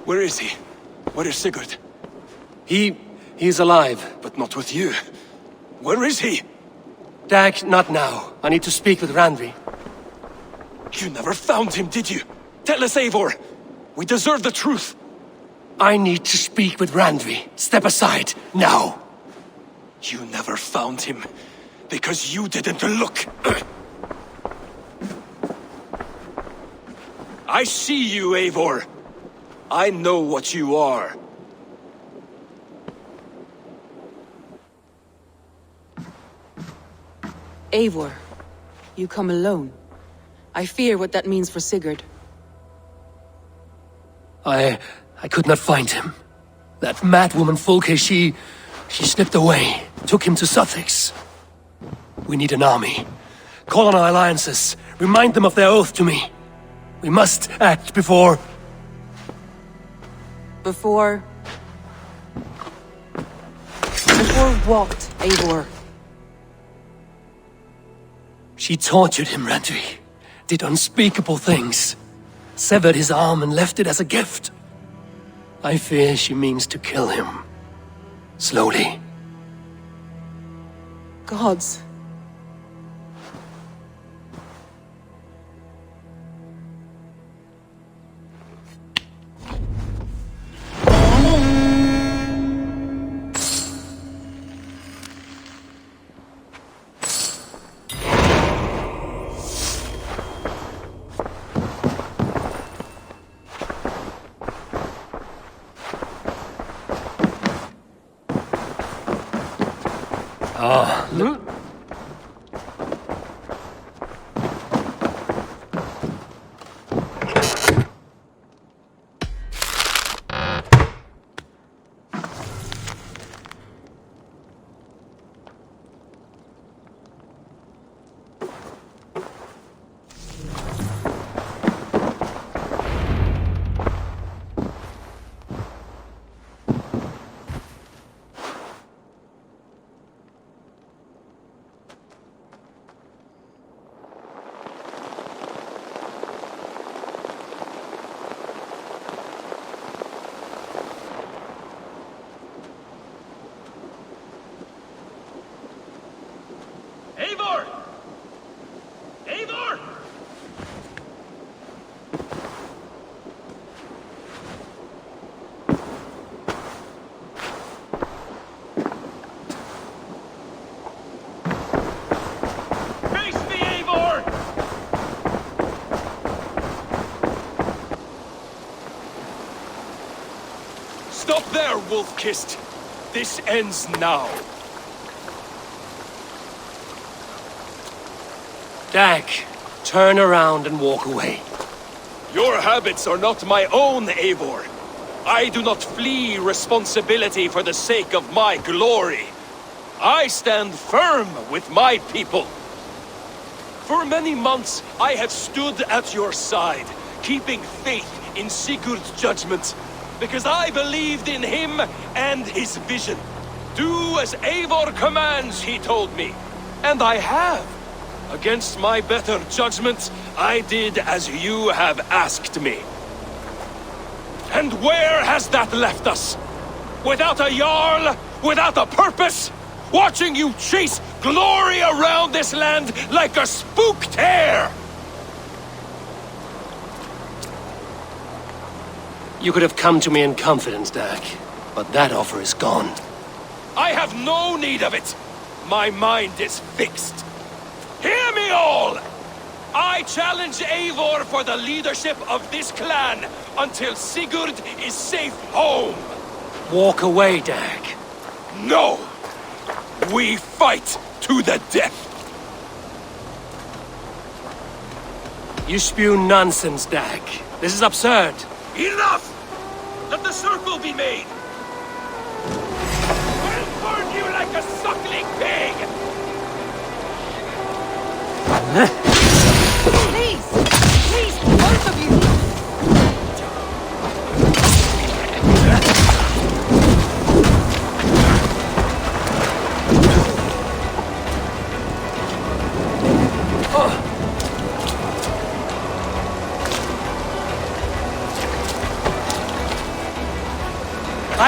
Where is he? Where is Sigurd? He's alive. But not with you. Where is he? Dag, not now. I need to speak with Randvi. You never found him, did you? Tell us, Eivor. We deserve the truth. I need to speak with Randvi. Step aside, now. You never found him, because you didn't look. I see you, Eivor. I know what you are. Eivor, you come alone. I fear what that means for Sigurd. I could not find him. That madwoman Folke, she slipped away, took him to Sussex. We need an army. Call on our alliances. Remind them of their oath to me. We must act before... Before what, Eivor? She tortured him, Randvi. Did unspeakable things. Severed his arm and left it as a gift. I fear she means to kill him. Slowly. Gods. Look. Eivor! Eivor! Face me, Eivor! Stop there, wolf-kissed. This ends now. Dag, turn around and walk away. Your habits are not my own, Eivor. I do not flee responsibility for the sake of my glory. I stand firm with my people. For many months, I have stood at your side, keeping faith in Sigurd's judgment, because I believed in him and his vision. Do as Eivor commands, he told me. And I have. Against my better judgment, I did as you have asked me. And where has that left us? Without a Jarl, without a purpose? Watching you chase glory around this land like a spooked hare! You could have come to me in confidence, Dag, but that offer is gone. I have no need of it. My mind is fixed. Hear me all! I challenge Eivor for the leadership of this clan until Sigurd is safe home. Walk away, Dag. No! We fight to the death! You spew nonsense, Dag. This is absurd. Enough! Let the circle be made! I'll burn you like a suckling pig! Please! Please, both of you!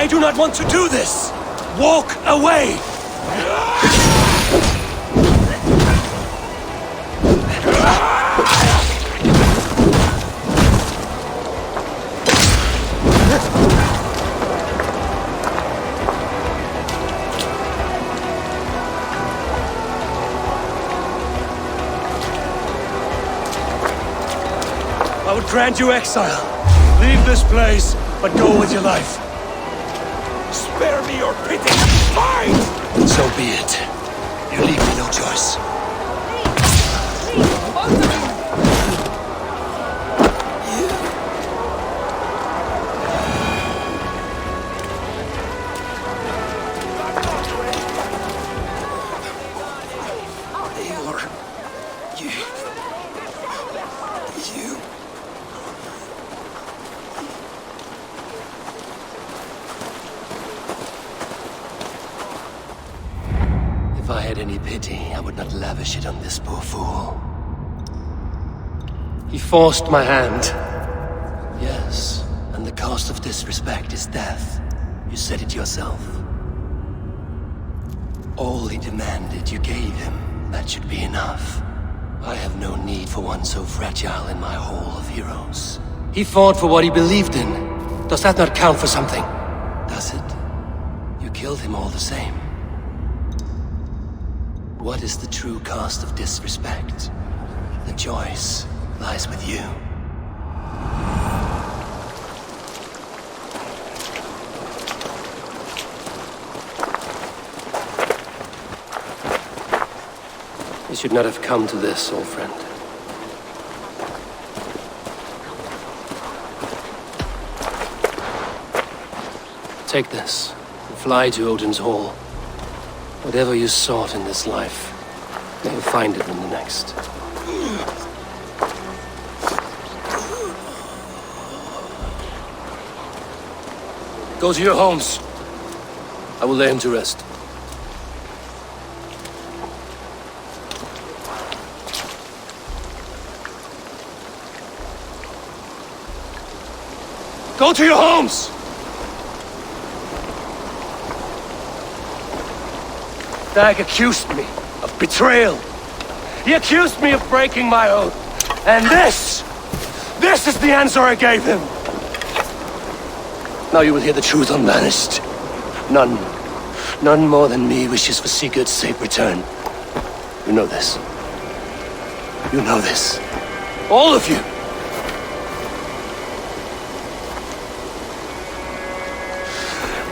I do not want to do this! Walk away! I would grant you exile. Leave this place, but go with your life. Spare me your pity! Fight! So be it. You leave me no choice. If I had any pity, I would not lavish it on this poor fool. He forced my hand. Yes, and the cost of disrespect is death. You said it yourself. All he demanded, you gave him. That should be enough. I have no need for one so fragile in my hall of heroes. He fought for what he believed in. Does that not count for something? Does it? You killed him all the same. What is the true cost of disrespect? The choice lies with you. You should not have come to this, old friend. Take this and fly to Odin's Hall. Whatever you sought in this life, you will find it in the next. Go to your homes. I will lay him to rest. Go to your homes! Dag accused me of betrayal. He accused me of breaking my oath. And this is the answer I gave him. Now you will hear the truth unvanished. None more than me wishes for Sigurd's safe return. You know this. You know this. All of you.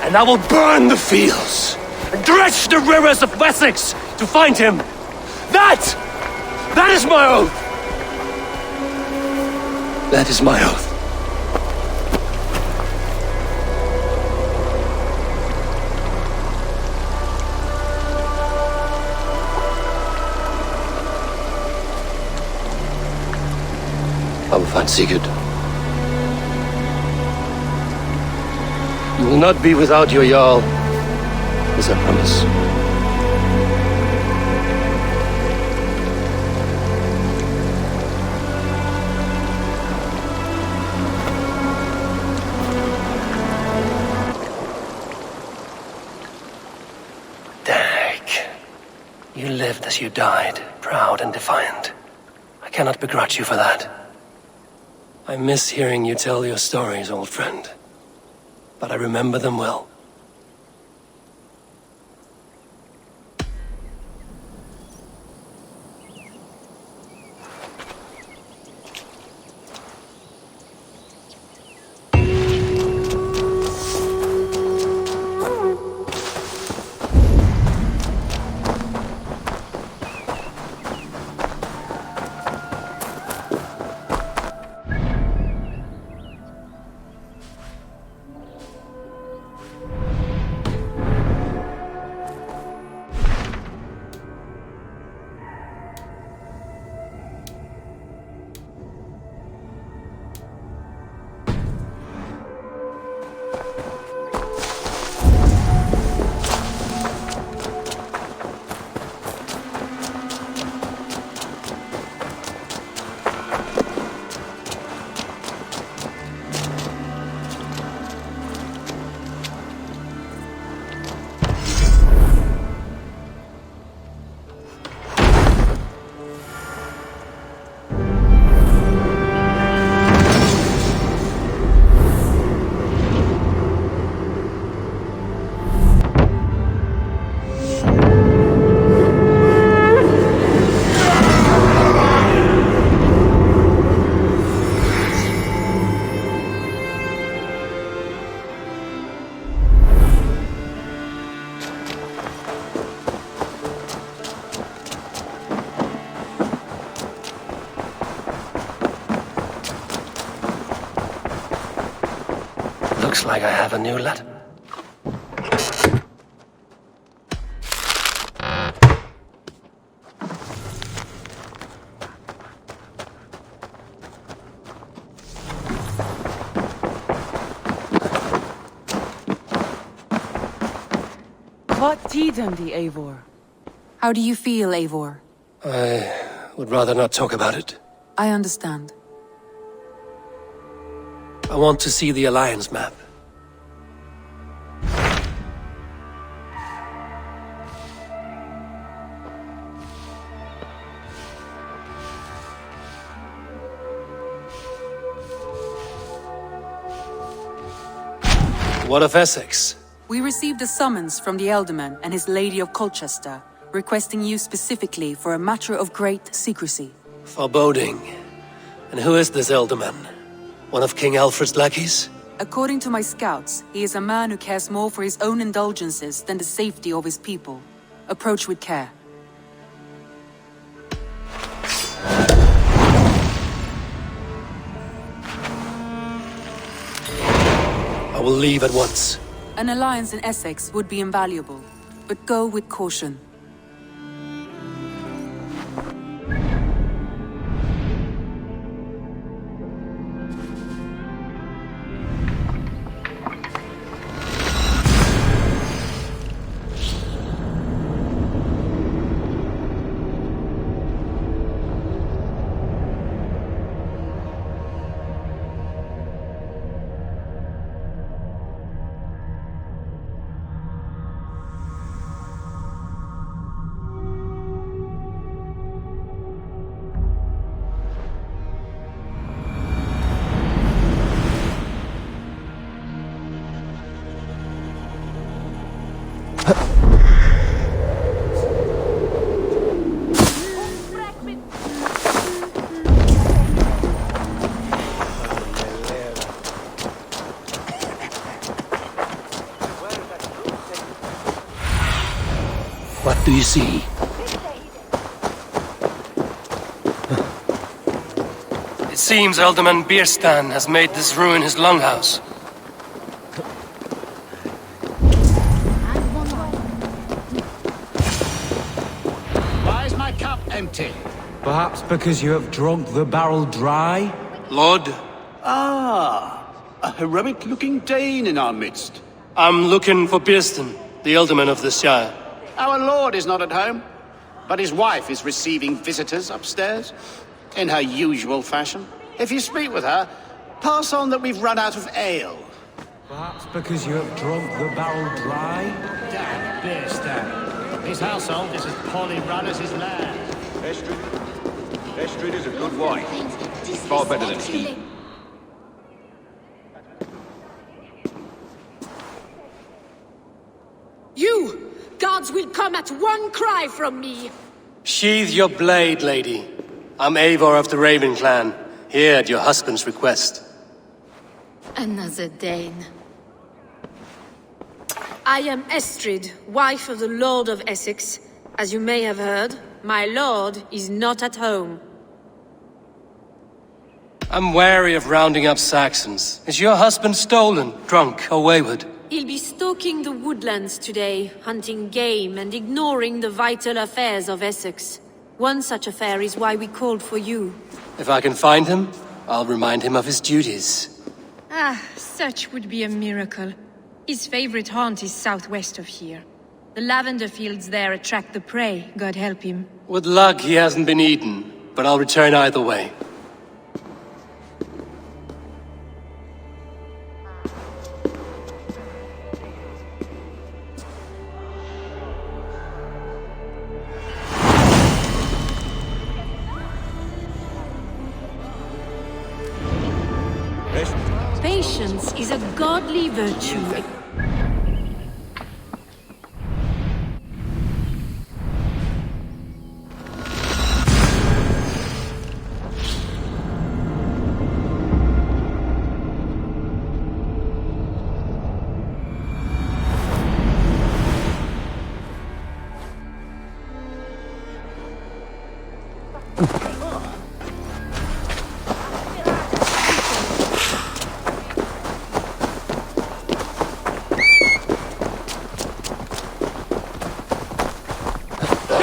And I will burn the fields, and dredge the rivers of Wessex to find him. That is my oath. That is my oath. I will find Sigurd. You will not be without your Jarl, as I promise. Dag, you lived as you died, proud and defiant. I cannot begrudge you for that. I miss hearing you tell your stories, old friend. But I remember them well. Looks like I have a new letter. What did the Eivor? How do you feel, Eivor? I would rather not talk about it. I understand. I want to see the Alliance map. What of Essex? We received a summons from the Elderman and his Lady of Colchester, requesting you specifically for a matter of great secrecy. Foreboding. And who is this Elderman? One of King Alfred's lackeys? According to my scouts, he is a man who cares more for his own indulgences than the safety of his people. Approach with care. I will leave at once. An alliance in Essex would be invaluable, but go with caution. What do you see? It seems Alderman Bierstan has made this ruin his longhouse. Why is my cup empty? Perhaps because you have drunk the barrel dry? Lord, Ah, a heroic-looking Dane in our midst. I'm looking for Bierstan, the Alderman of the Shire. Our lord is not at home, but his wife is receiving visitors upstairs, in her usual fashion. If you speak with her, pass on that we've run out of ale. Perhaps because you have drunk the barrel dry? Damn beer stand. His household is as poorly run as his land. Estrid is a good wife. Far better than he. You! Guards will come at one cry from me! Sheathe your blade, lady. I'm Eivor of the Raven clan, here at your husband's request. Another Dane. I am Estrid, wife of the Lord of Essex. As you may have heard, my lord is not at home. I'm wary of rounding up Saxons. Is your husband stolen, drunk, or wayward? He'll be stalking the woodlands today, hunting game and ignoring the vital affairs of Essex. One such affair is why we called for you. If I can find him, I'll remind him of his duties. Ah, such would be a miracle. His favorite haunt is southwest of here. The lavender fields there attract the prey, God help him. With luck, he hasn't been eaten, but I'll return either way. Patience is a godly virtue.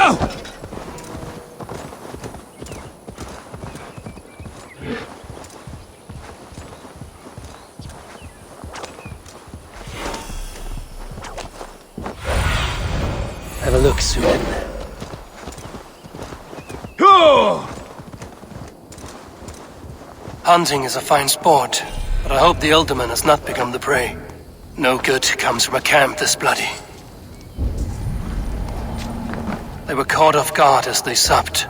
Go! Have a look, Sunan. Hunting is a fine sport, but I hope the Alderman has not become the prey. No good comes from a camp this bloody. They were caught off guard as they supped.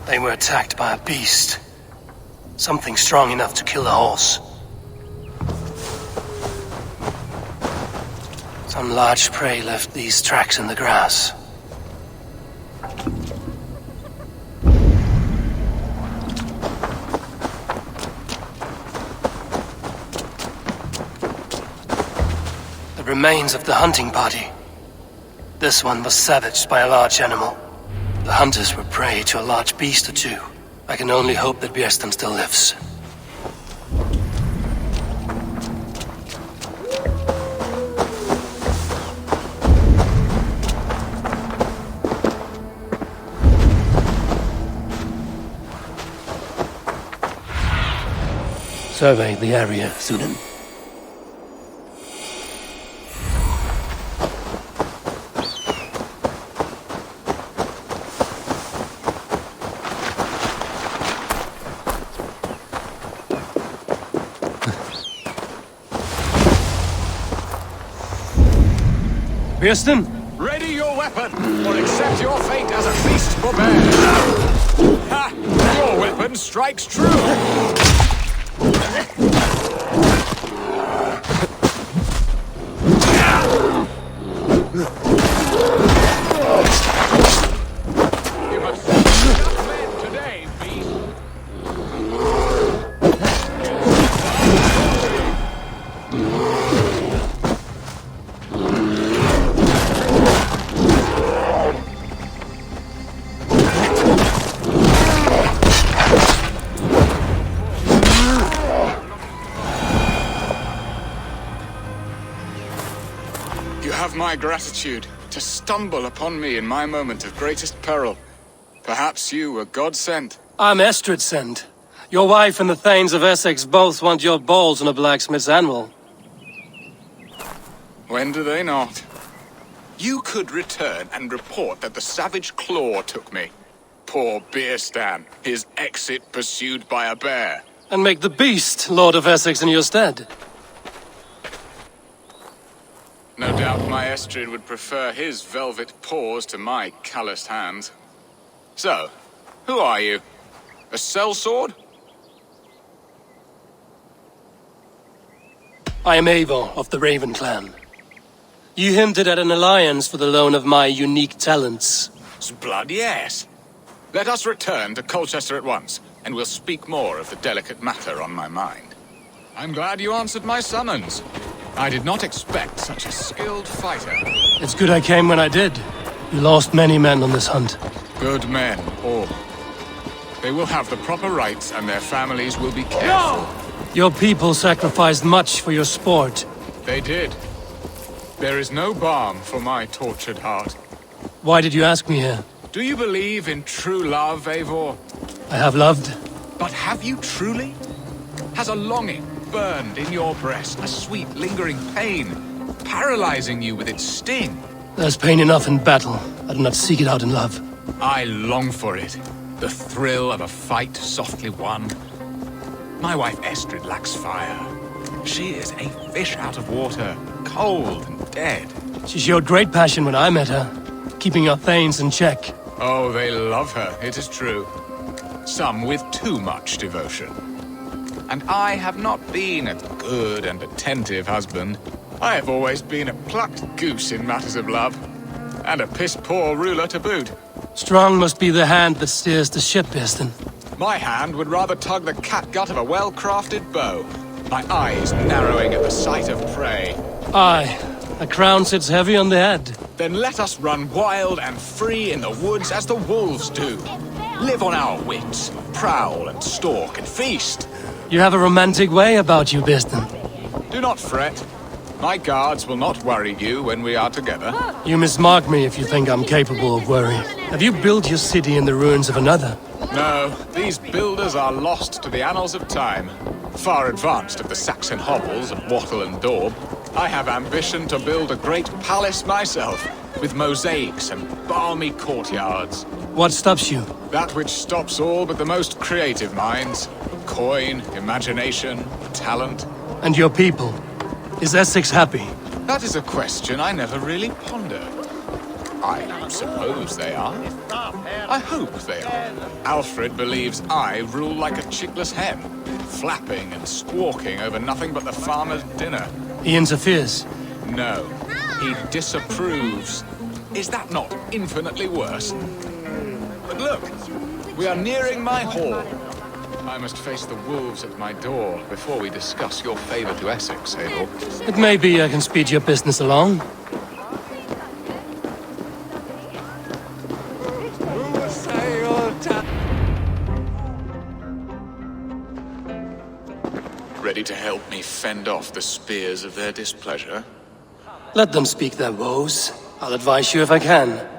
They were attacked by a beast. Something strong enough to kill a horse. Some large prey left these tracks in the grass. The remains of the hunting party. This one was savaged by a large animal. The hunters were prey to a large beast or two. I can only hope that Björsten still lives. Survey the area, Sunan. Björsten? Ready your weapon, or accept your fate as a feast for bears. Ha! Your weapon strikes true. You have seen enough men today, beast. My gratitude to stumble upon me in my moment of greatest peril. Perhaps you were God-sent. I'm Estrid sent. Your wife and the Thanes of Essex both want your balls on a blacksmith's anvil. When do they not? You could return and report that the savage claw took me. Poor Björsten, his exit pursued by a bear. And make the beast Lord of Essex in your stead. No doubt my Estrid would prefer his velvet paws to my calloused hands. So, who are you? A sellsword? I am Eivor of the Raven clan. You hinted at an alliance for the loan of my unique talents. Blood, yes. Let us return to Colchester at once, and we'll speak more of the delicate matter on my mind. I'm glad you answered my summons. I did not expect such a skilled fighter. It's good I came when I did. You lost many men on this hunt. Good men, all. They will have the proper rights and their families will be cared for. Your people sacrificed much for your sport. They did. There is no balm for my tortured heart. Why did you ask me here? Do you believe in true love, Eivor? I have loved. But have you truly? Has a longing burned in your breast, a sweet, lingering pain, paralyzing you with its sting? There's pain enough in battle. I do not seek it out in love. I long for it. The thrill of a fight softly won. My wife Estrid lacks fire. She is a fish out of water, cold and dead. She showed great passion when I met her, keeping our Thanes in check. Oh, they love her, it is true. Some with too much devotion. And I have not been a good and attentive husband. I have always been a plucked goose in matters of love. And a piss-poor ruler to boot. Strong must be the hand that steers the ship, Björsten. My hand would rather tug the catgut of a well-crafted bow. My eyes narrowing at the sight of prey. Aye, a crown sits heavy on the head. Then let us run wild and free in the woods as the wolves do. Live on our wits, prowl and stalk and feast. You have a romantic way about you, Björsten. Do not fret. My guards will not worry you when we are together. You mismark me if you think I'm capable of worry. Have you built your city in the ruins of another? No, these builders are lost to the annals of time. Far advanced of the Saxon hovels of Wattle and Daub, I have ambition to build a great palace myself, with mosaics and balmy courtyards. What stops you? That which stops all but the most creative minds. Coin, imagination, talent. And your people? Is Essex happy? That is a question I never really pondered. I suppose they are. I hope they are. Alfred believes I rule like a chickless hen, flapping and squawking over nothing but the farmer's dinner. He interferes? No, he disapproves. Is that not infinitely worse? But look, we are nearing my hall. I must face the wolves at my door before we discuss your favor to Essex, Abel. It may be I can speed your business along. Ready to help me fend off the spears of their displeasure? Let them speak their woes. I'll advise you if I can.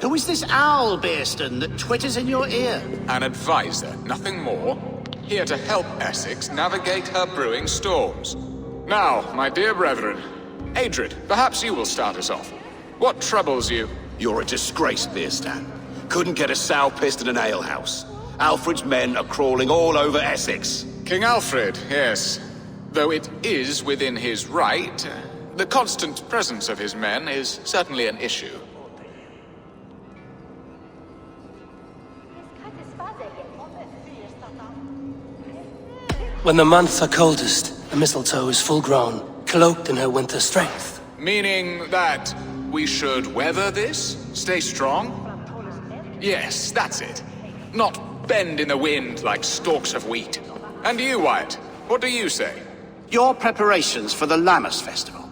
Who is this owl, Bearston, that twitters in your ear? An advisor, nothing more. Here to help Essex navigate her brewing storms. Now, my dear brethren, Adrid, perhaps you will start us off. What troubles you? You're a disgrace, Bearstan. Couldn't get a sow pissed in an alehouse. Alfred's men are crawling all over Essex. King Alfred, yes. Though it is within his right, the constant presence of his men is certainly an issue. When the months are coldest, the mistletoe is full-grown, cloaked in her winter strength. Meaning that we should weather this? Stay strong? Yes, that's it. Not bend in the wind like stalks of wheat. And you, Wyatt, what do you say? Your preparations for the Lammas festival.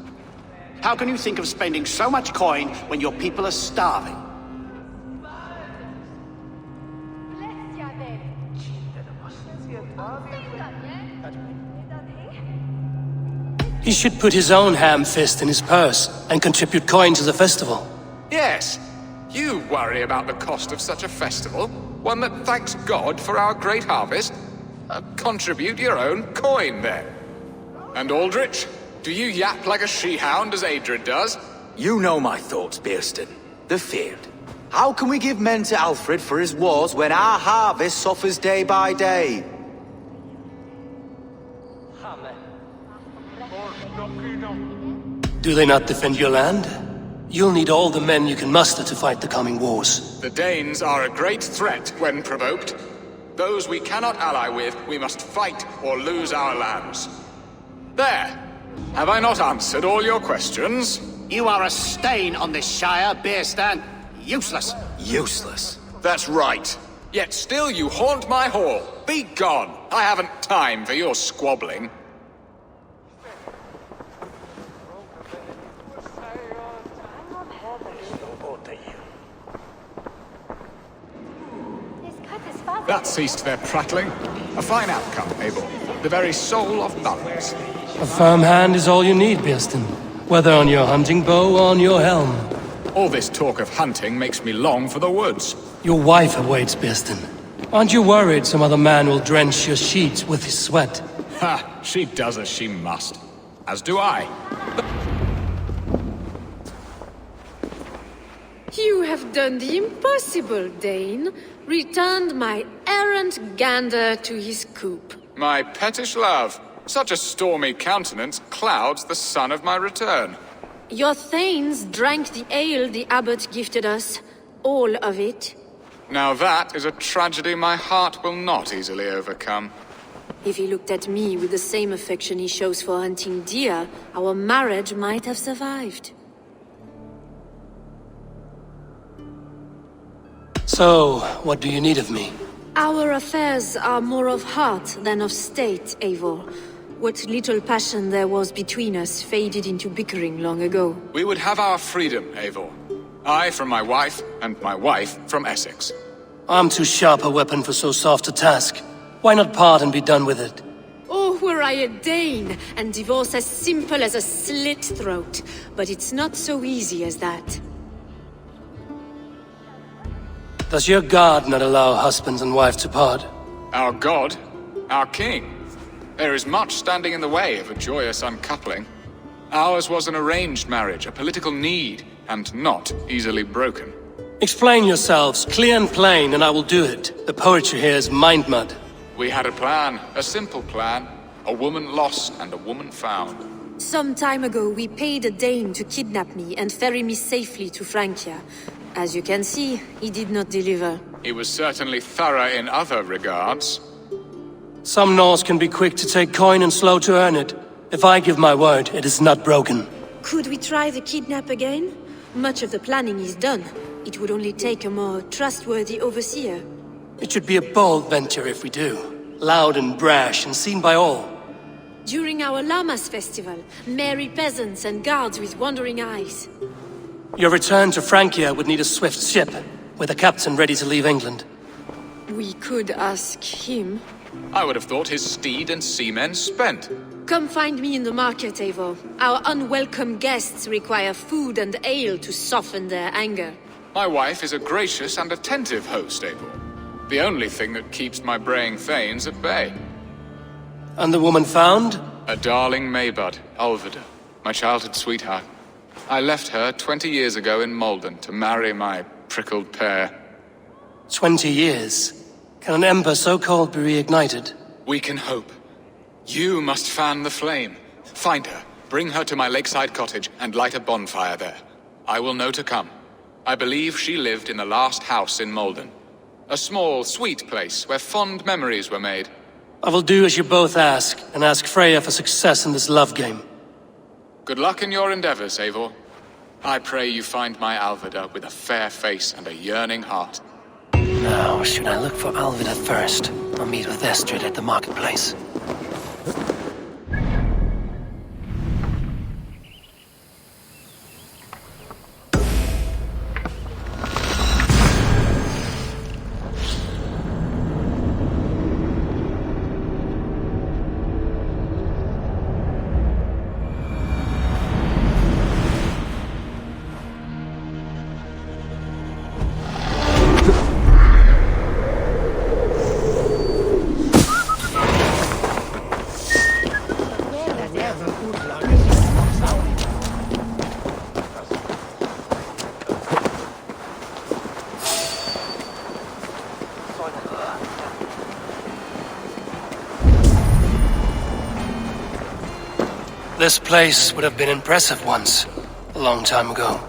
How can you think of spending so much coin when your people are starving? He should put his own ham fist in his purse and contribute coin to the festival. Yes. You worry about the cost of such a festival, one that thanks God for our great harvest. Contribute your own coin, then. And Aldrich, do you yap like a she-hound as Adrid does? You know my thoughts, Bearston. They're feared. How can we give men to Alfred for his wars when our harvest suffers day by day? Do they not defend your land? You'll need all the men you can muster to fight the coming wars. The Danes are a great threat when provoked. Those we cannot ally with, we must fight or lose our lands. There. Have I not answered all your questions? You are a stain on this shire, Bearstan. Useless. Useless. That's right. Yet still you haunt my hall. Be gone. I haven't time for your squabbling. That ceased their prattling. A fine outcome, Abel. The very soul of balance. A firm hand is all you need, Bearston. Whether on your hunting bow or on your helm. All this talk of hunting makes me long for the woods. Your wife awaits, Bearston. Aren't you worried some other man will drench your sheets with his sweat? Ha! She does as she must. As do I. You have done the impossible, Dane. Returned my errant gander to his coop. My pettish love. Such a stormy countenance clouds the sun of my return. Your thanes drank the ale the abbot gifted us. All of it. Now that is a tragedy my heart will not easily overcome. If he looked at me with the same affection he shows for hunting deer, our marriage might have survived. So, what do you need of me? Our affairs are more of heart than of state, Eivor. What little passion there was between us faded into bickering long ago. We would have our freedom, Eivor. I from my wife, and my wife from Essex. I'm too sharp a weapon for so soft a task. Why not part and be done with it? were I a Dane, and divorce as simple as a slit throat. But it's not so easy as that. Does your god not allow husbands and wife to part? Our god? Our king? There is much standing in the way of a joyous uncoupling. Ours was an arranged marriage, a political need, and not easily broken. Explain yourselves, clear and plain, and I will do it. The poetry here is mind mud. We had a plan, a simple plan. A woman lost and a woman found. Some time ago, we paid a Dane to kidnap me and ferry me safely to Francia. As you can see, he did not deliver. He was certainly thorough in other regards. Some Norse can be quick to take coin and slow to earn it. If I give my word, it is not broken. Could we try the kidnap again? Much of the planning is done. It would only take a more trustworthy overseer. It should be a bold venture if we do. Loud and brash and seen by all. During our Llamas festival, merry peasants and guards with wandering eyes. Your return to Francia would need a swift ship, with a captain ready to leave England. We could ask him. I would have thought his steed and seamen spent. Come find me in the market, Eivor. Our unwelcome guests require food and ale to soften their anger. My wife is a gracious and attentive host, Eivor. The only thing that keeps my braying thanes at bay. And the woman found? A darling Maybud, Ulvida, my childhood sweetheart. I left her 20 years ago in Malden to marry my prickled pear. 20 years? Can an ember so cold be reignited? We can hope. You must fan the flame. Find her, bring her to my lakeside cottage, and light a bonfire there. I will know to come. I believe she lived in the last house in Malden. A small, sweet place where fond memories were made. I will do as you both ask, and ask Freya for success in this love game. Good luck in your endeavors, Eivor. I pray you find my Alvida with a fair face and a yearning heart. Now, should I look for Alvida first, or meet with Estrid at the marketplace? This place would have been impressive once, a long time ago.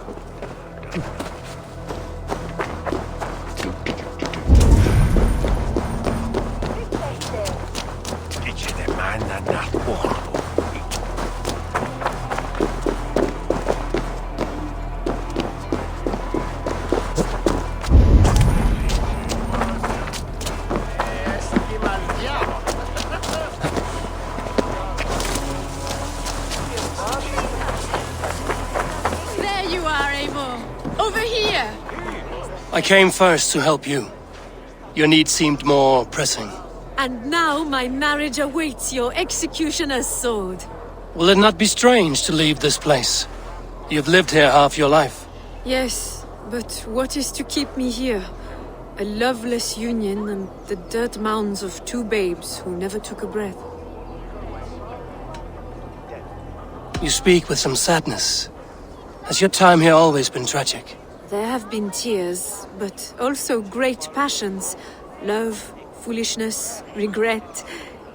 I came first to help you. Your need seemed more pressing. And now my marriage awaits your executioner's sword. Will it not be strange to leave this place? You've lived here half your life. Yes, but what is to keep me here? A loveless union and the dirt mounds of two babes who never took a breath. You speak with some sadness. Has your time here always been tragic? There have been tears, but also great passions. Love, foolishness, regret.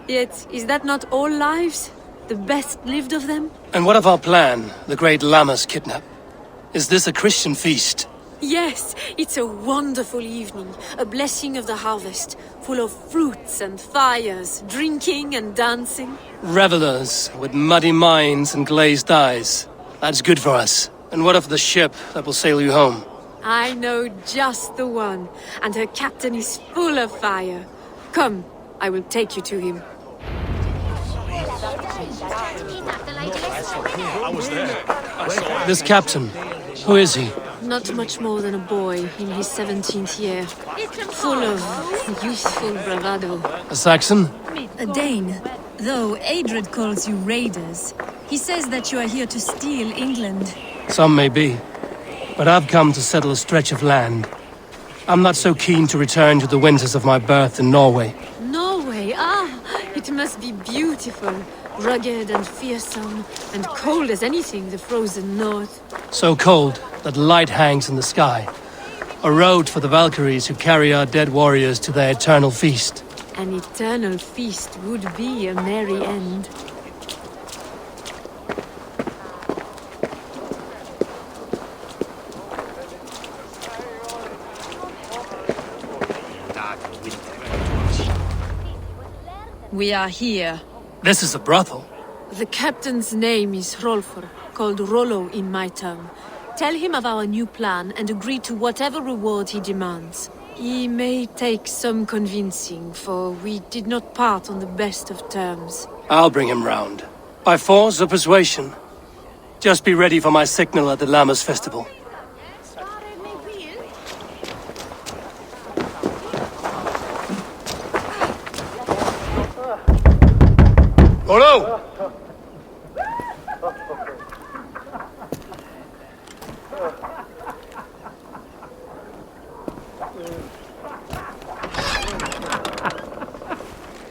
Yet, is that not all lives? The best lived of them? And what of our plan, the great Llamas kidnap? Is this a Christian feast? Yes, it's a wonderful evening. A blessing of the harvest, full of fruits and fires, drinking and dancing. Revelers with muddy minds and glazed eyes. That's good for us. And what of the ship that will sail you home? I know just the one, and her captain is full of fire. Come, I will take you to him. I was there. This captain, who is he? Not much more than a boy in his 17th year. Full of youthful bravado. A Saxon? A Dane. Though Adred calls you raiders, he says that you are here to steal England. Some may be, but I've come to settle a stretch of land. I'm not so keen to return to the winters of my birth in Norway. Norway, it must be beautiful. Rugged and fearsome, and cold as anything the frozen north. So cold that light hangs in the sky. A road for the Valkyries who carry our dead warriors to their eternal feast. An eternal feast would be a merry end. We are here. This is a brothel. The captain's name is Hrolfr, called Rollo in my tongue. Tell him of our new plan and agree to whatever reward he demands. He may take some convincing, for we did not part on the best of terms. I'll bring him round. By force or persuasion. Just be ready for my signal at the Lammas festival. Rollo!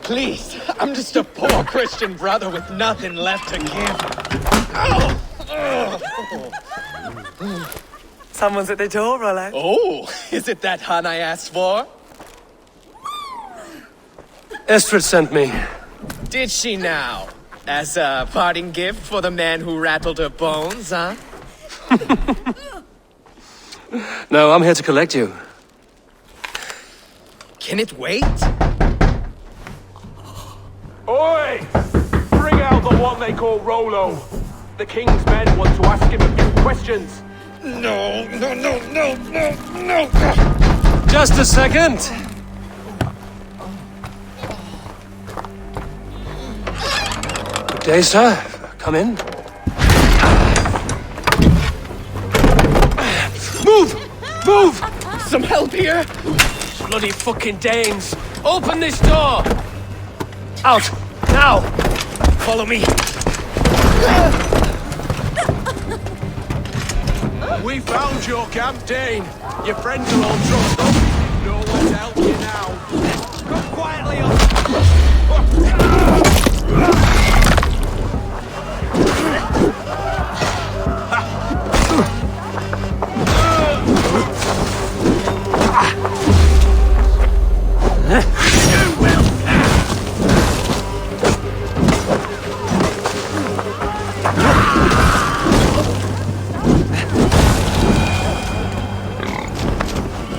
Please, I'm just a poor Christian brother with nothing left to give. Someone's at the door, Rollo. Oh, is it that hun I asked for? Estrid sent me. Did she now? As a parting gift for the man who rattled her bones, huh? No, I'm here to collect you. Can it wait? Oi! Bring out the one they call Rollo. The king's men want to ask him a few questions. No. Just a second. Good day, sir. Come in. Move! Move! Some help here? Bloody fucking Danes! Open this door! Out! Now! Follow me. We found your camp, Dane. Your friends are all trussed up. No one to help you now. Come quietly up.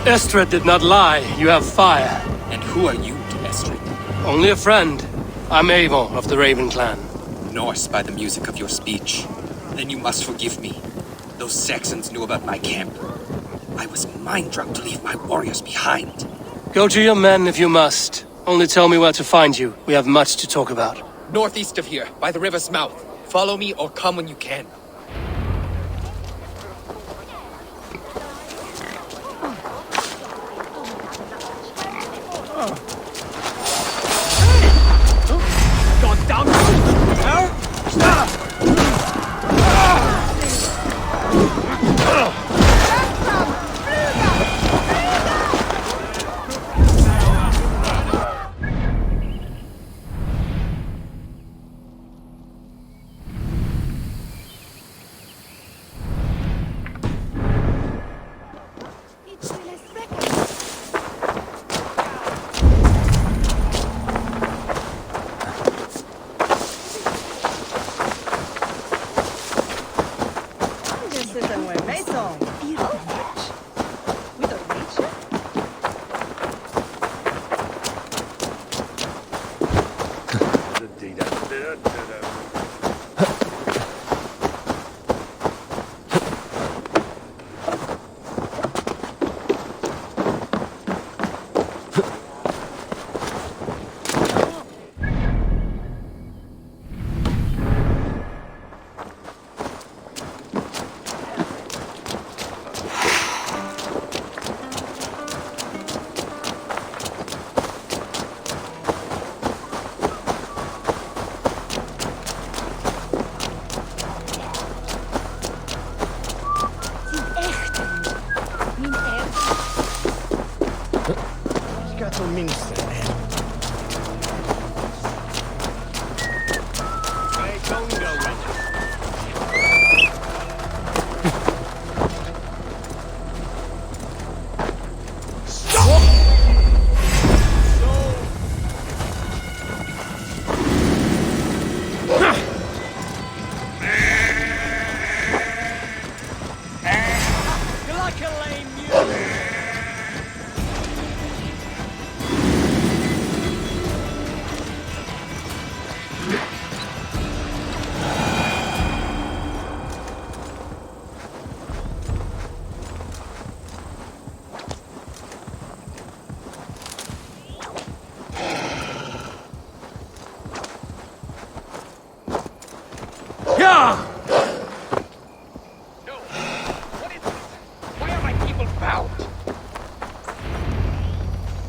Estrid did not lie. You have fire. And who are you to Estrid? Only a friend. I'm Eivor of the Raven clan. Norse by the music of your speech. Then you must forgive me. Those Saxons knew about my camp. I was mind-drunk to leave my warriors behind. Go to your men if you must. Only tell me where to find you. We have much to talk about. Northeast of here, by the river's mouth. Follow me or come when you can. Minster, man.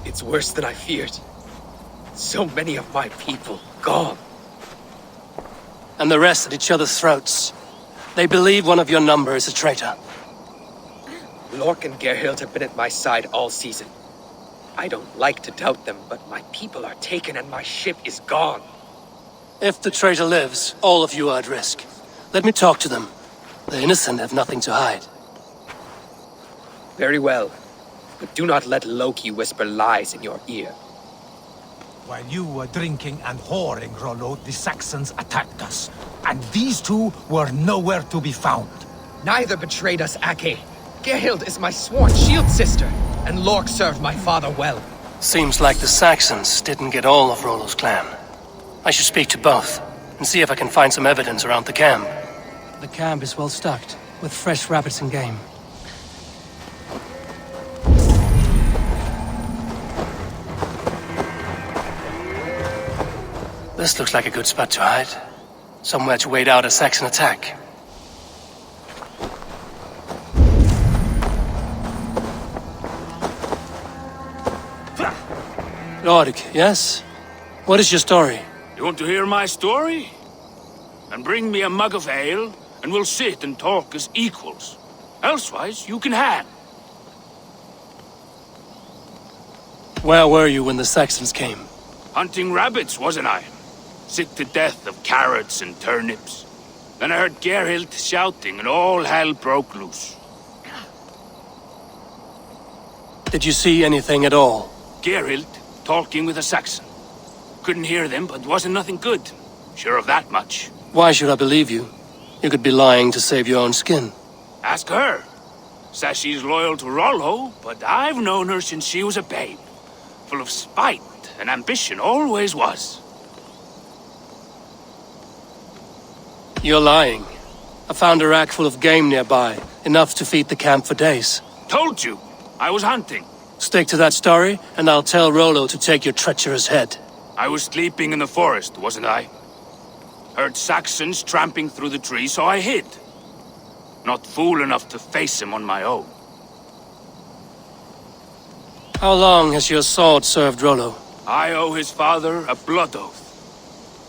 It's worse than I feared. So many of my people gone. And the rest at each other's throats. They believe one of your number is a traitor. Lork and Gerhild have been at my side all season. I don't like to doubt them, but my people are taken and my ship is gone. If the traitor lives, all of you are at risk. Let me talk to them. The innocent have nothing to hide. Very well. But do not let Loki whisper lies in your ear. While you were drinking and whoring, Rollo, the Saxons attacked us. And these two were nowhere to be found. Neither betrayed us, Ake. Gerhild is my sworn shield sister, and Lork served my father well. Seems like the Saxons didn't get all of Rollo's clan. I should speak to both, and see if I can find some evidence around the camp. The camp is well stocked, with fresh rabbits and game. This looks like a good spot to hide. Somewhere to wait out a Saxon attack. Lord, yes? What is your story? You want to hear my story? And bring me a mug of ale, and we'll sit and talk as equals. Elsewise, you can hang. Where were you when the Saxons came? Hunting rabbits, wasn't I? Sick to death of carrots and turnips. Then I heard Gerhild shouting, and all hell broke loose. Did you see anything at all? Gerhild talking with a Saxon. Couldn't hear them, but wasn't nothing good. Sure of that much. Why should I believe you? You could be lying to save your own skin. Ask her. Says she's loyal to Rollo, but I've known her since she was a babe. Full of spite and ambition, always was. You're lying. I found a rack full of game nearby, enough to feed the camp for days. Told you, I was hunting. Stick to that story, and I'll tell Rollo to take your treacherous head. I was sleeping in the forest, wasn't I? Heard Saxons tramping through the trees, so I hid. Not fool enough to face him on my own. How long has your sword served Rollo? I owe his father a blood oath.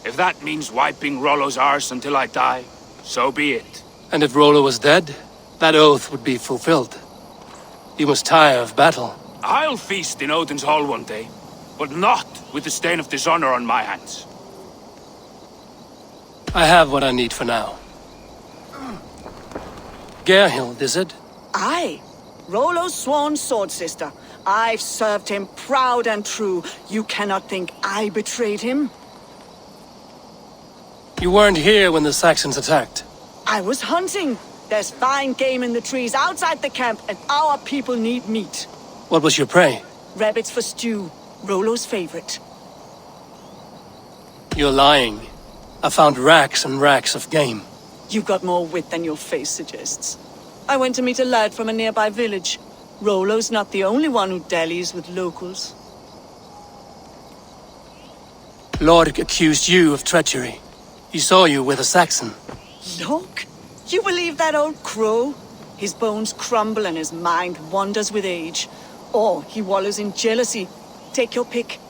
If that means wiping Rollo's arse until I die, so be it. And if Rollo was dead, that oath would be fulfilled. You must tire of battle. I'll feast in Odin's hall one day, but not with the stain of dishonor on my hands. I have what I need for now. Gerhild, is it? Aye. Rollo's sworn sword sister. I've served him proud and true. You cannot think I betrayed him? You weren't here when the Saxons attacked. I was hunting. There's fine game in the trees outside the camp, and our people need meat. What was your prey? Rabbits for stew. Rollo's favorite. You're lying. I found racks and racks of game. You've got more wit than your face suggests. I went to meet a lad from a nearby village. Rollo's not the only one who dallies with locals. Lord accused you of treachery. He saw you with a Saxon. Look, you believe that old crow? His bones crumble and his mind wanders with age. Or he wallows in jealousy. Take your pick.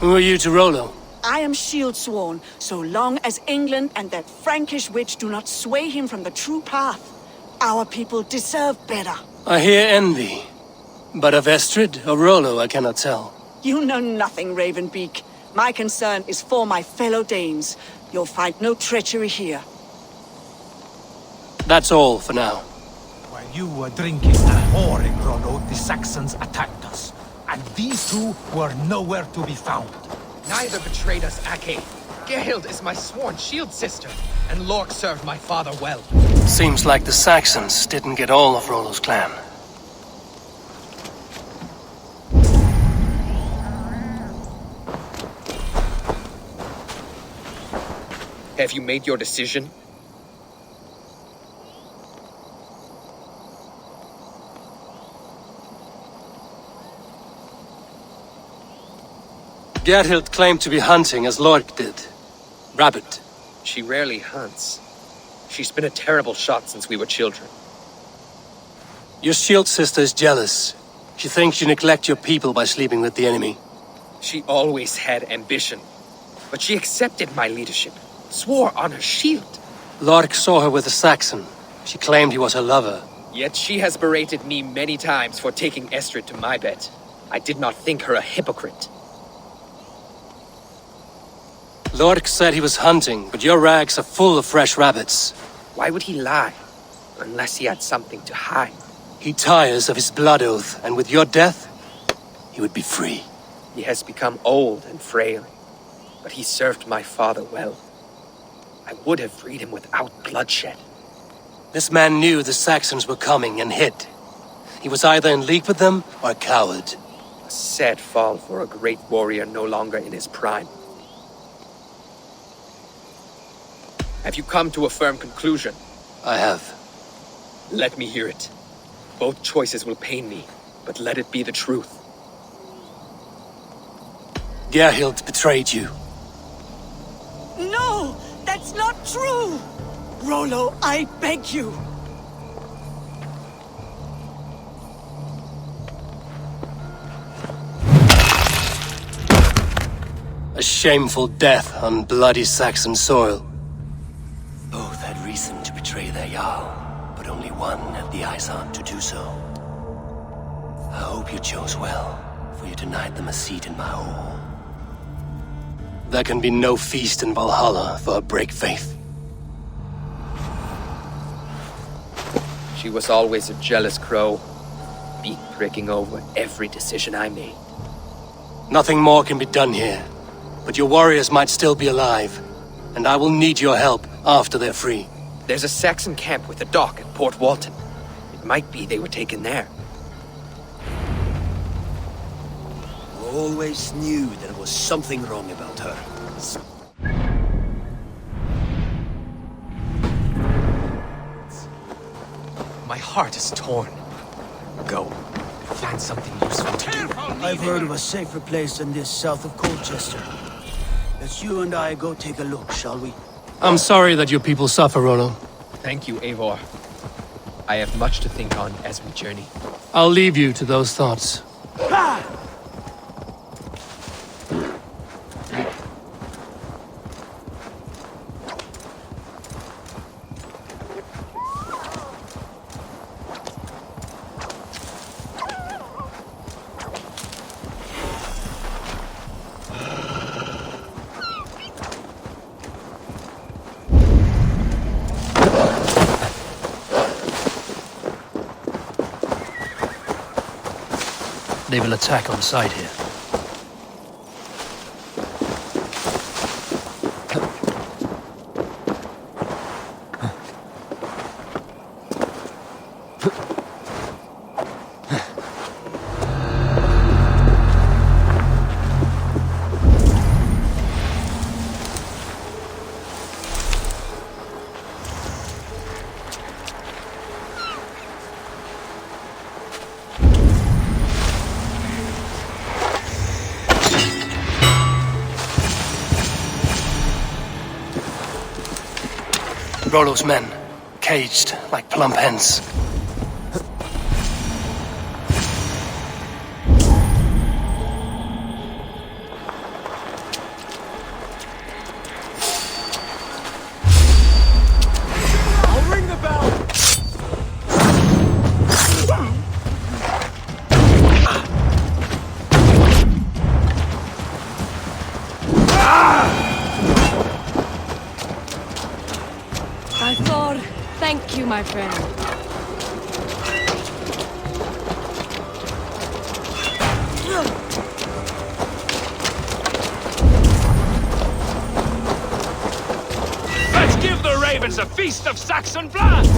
Who are you to Rollo? I am shield sworn, so long as England and that Frankish witch do not sway him from the true path. Our people deserve better. I hear envy. But of Estrid or Rollo, I cannot tell. You know nothing, Ravenbeak. My concern is for my fellow Danes. You'll find no treachery here. That's all for now. While you were drinking and whoring, Rollo, the Saxons attacked us. And these two were nowhere to be found. Neither betrayed us, Ake. Gerhild is my sworn shield sister, and Lork served my father well. Seems like the Saxons didn't get all of Rollo's clan. Have you made your decision? Gerhild claimed to be hunting as Lork did. Rabbit. She rarely hunts. She's been a terrible shot since we were children. Your shield sister is jealous. She thinks you neglect your people by sleeping with the enemy. She always had ambition, but she accepted my leadership, swore on her shield. Lork saw her with a Saxon. She claimed he was her lover. Yet she has berated me many times for taking Estrid to my bed. I did not think her a hypocrite. Lork said he was hunting, but your rags are full of fresh rabbits. Why would he lie? Unless he had something to hide. He tires of his blood oath, and with your death, he would be free. He has become old and frail, but he served my father well. I would have freed him without bloodshed. This man knew the Saxons were coming and hid. He was either in league with them or a coward. A sad fall for a great warrior no longer in his prime. Have you come to a firm conclusion? I have. Let me hear it. Both choices will pain me, but let it be the truth. Gerhild betrayed you. No! That's not true! Rollo, I beg you! A shameful death on bloody Saxon soil. Both had reason to betray their Jarl, but only one had the eyes on to do so. I hope you chose well, for you denied them a seat in my hall. There can be no feast in Valhalla for a break faith. She was always a jealous crow, beak pricking over every decision I made. Nothing more can be done here, but your warriors might still be alive, and I will need your help after they're free. There's a Saxon camp with a dock at Port Walton. It might be they were taken there. I always knew there was something wrong about her. My heart is torn. Go. Find something useful to do. I've heard of a safer place than this south of Colchester. Let's you and I go take a look, shall we? I'm sorry that your people suffer, Rollo. Thank you, Eivor. I have much to think on as we journey. I'll leave you to those thoughts. They will attack on sight here. Rollo's men, caged like plump hens. I'll ring the bell! Thank you, my friend. Let's give the ravens a feast of Saxon blood!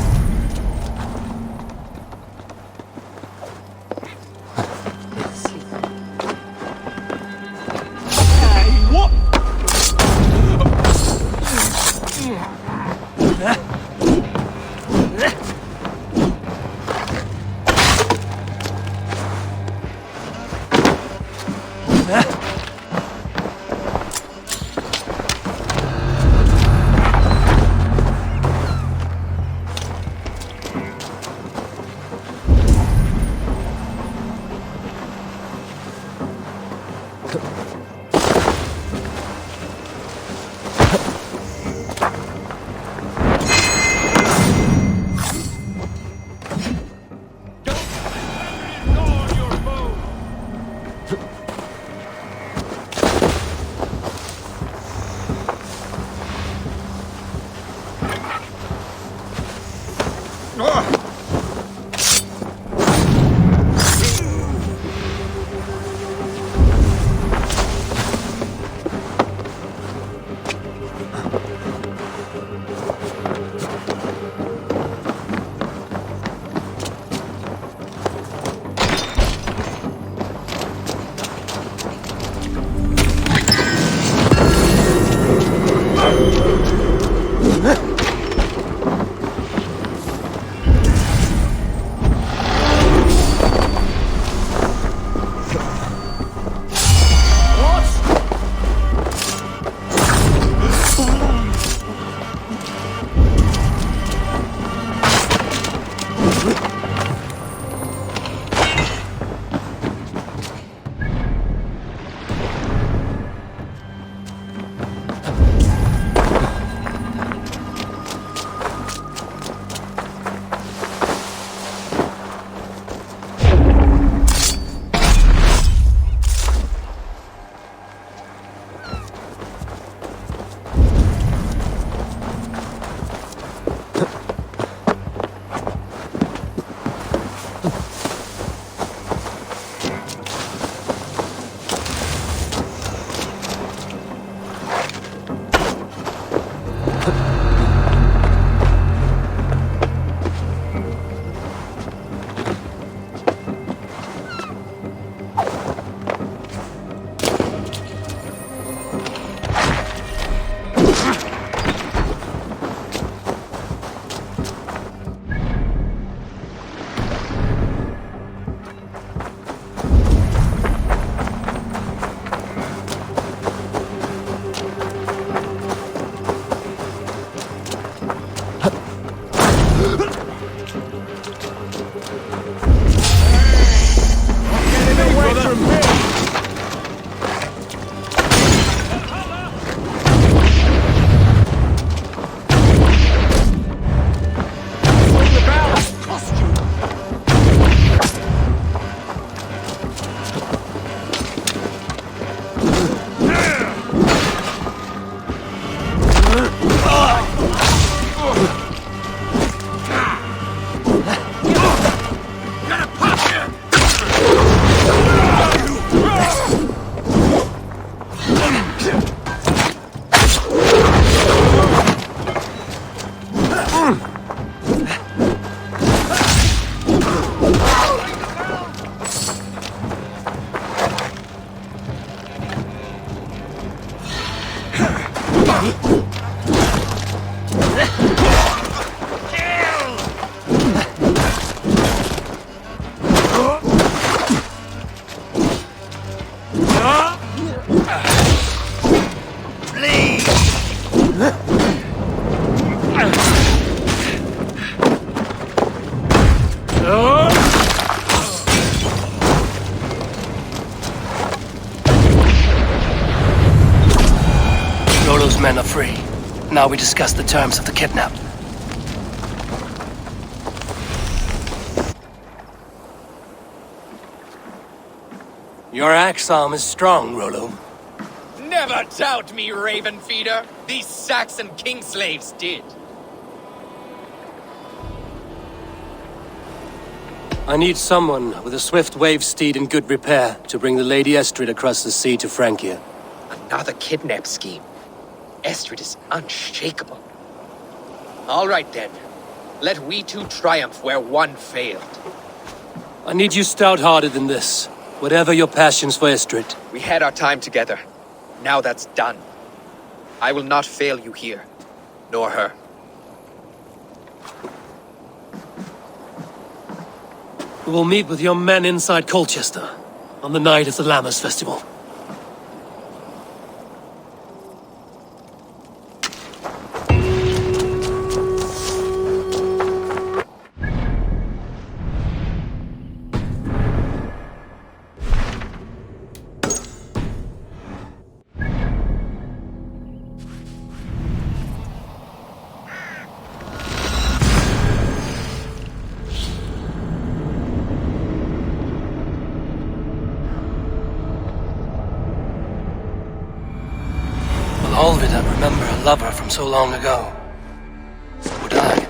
Rollo's men are free. Now we discuss the terms of the kidnap. Your axe arm is strong, Rollo. Never doubt me, Raven Feeder. These Saxon king slaves did. I need someone with a swift wave steed in good repair to bring the Lady Estrid across the sea to Francia. Another kidnap scheme. Estrid is unshakable. All right then. Let we two triumph where one failed. I need you stout-hearted in this, whatever your passions for Estrid. We had our time together. Now that's done. I will not fail you here, nor her. We will meet with your men inside Colchester on the night of the Lammas Festival. Olvid, I remember a lover from so long ago. Would I?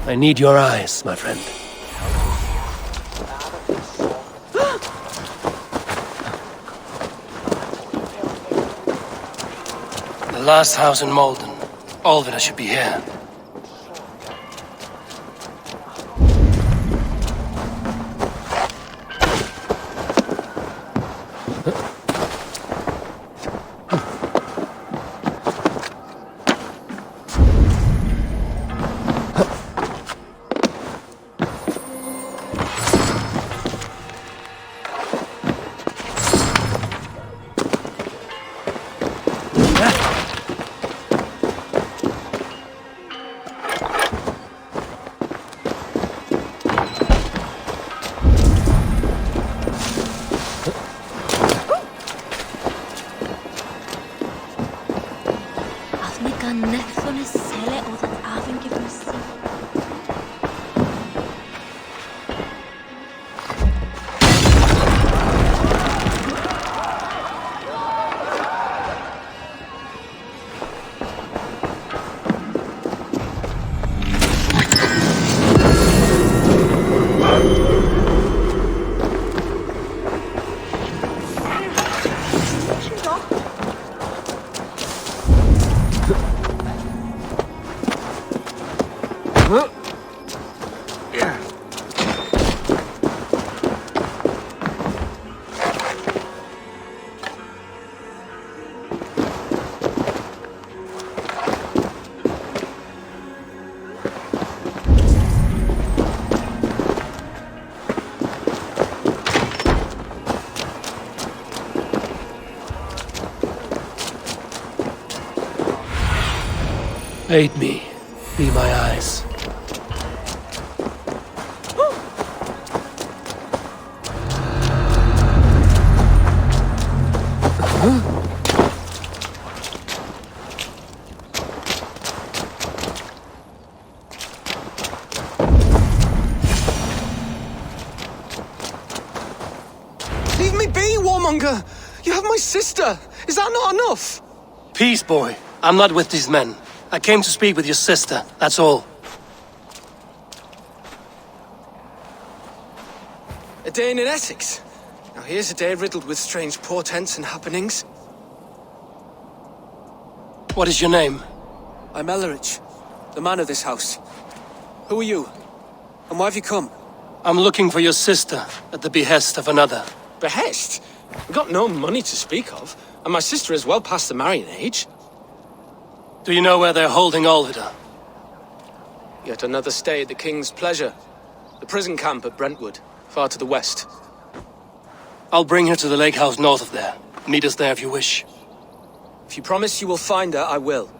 I need your eyes, my friend. The last house in Malden. Olvid should be here. Aid me. Be my eyes. Leave me be, warmonger! You have my sister! Is that not enough? Peace, boy. I'm not with these men. I came to speak with your sister, that's all. A day in Essex. Now here's a day riddled with strange portents and happenings. What is your name? I'm Ellerich, the man of this house. Who are you? And why have you come? I'm looking for your sister, at the behest of another. Behest? We've got no money to speak of, and my sister is well past the marrying age. Do you know where they're holding Olvida? Yet another stay at the King's pleasure. The prison camp at Brentwood, far to the west. I'll bring her to the lake house north of there. Meet us there if you wish. If you promise you will find her, I will.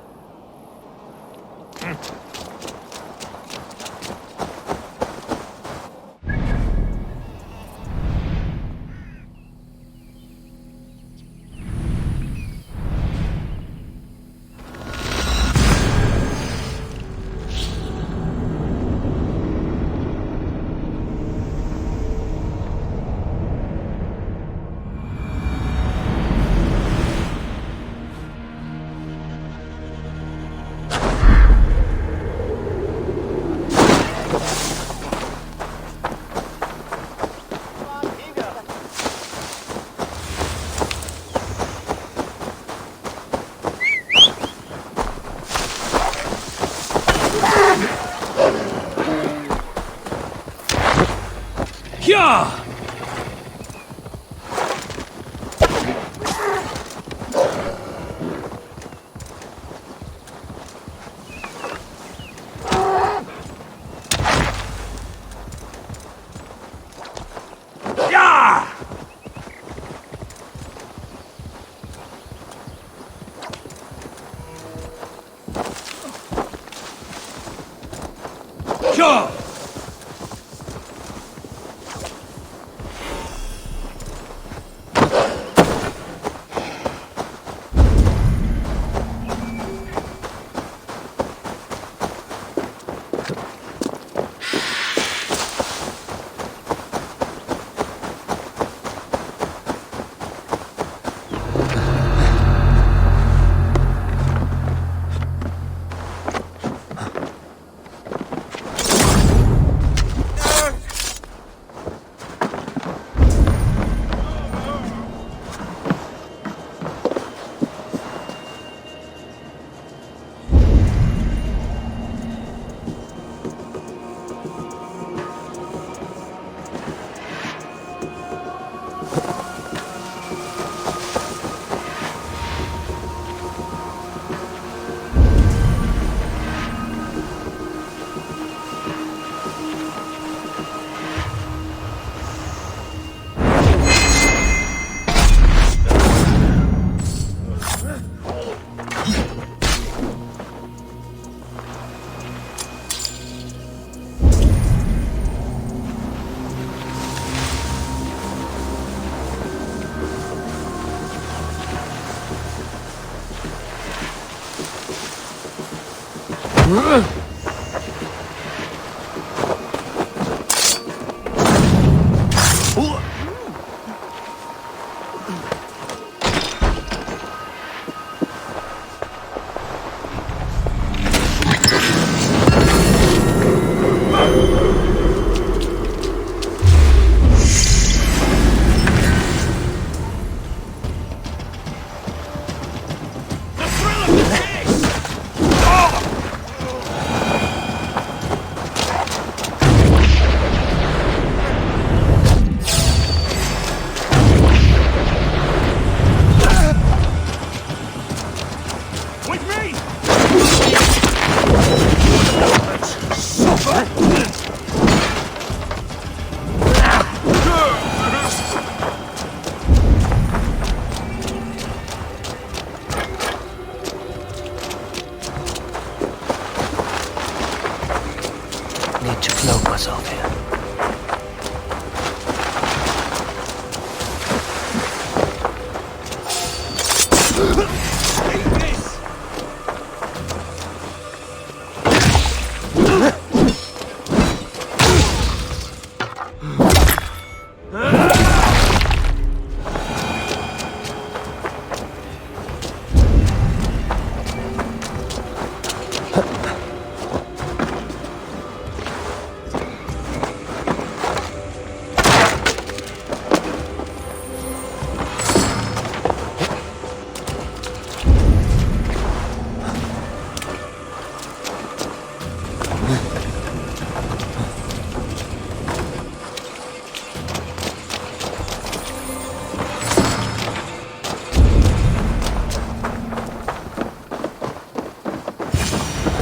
Yeah! Sure! myself here.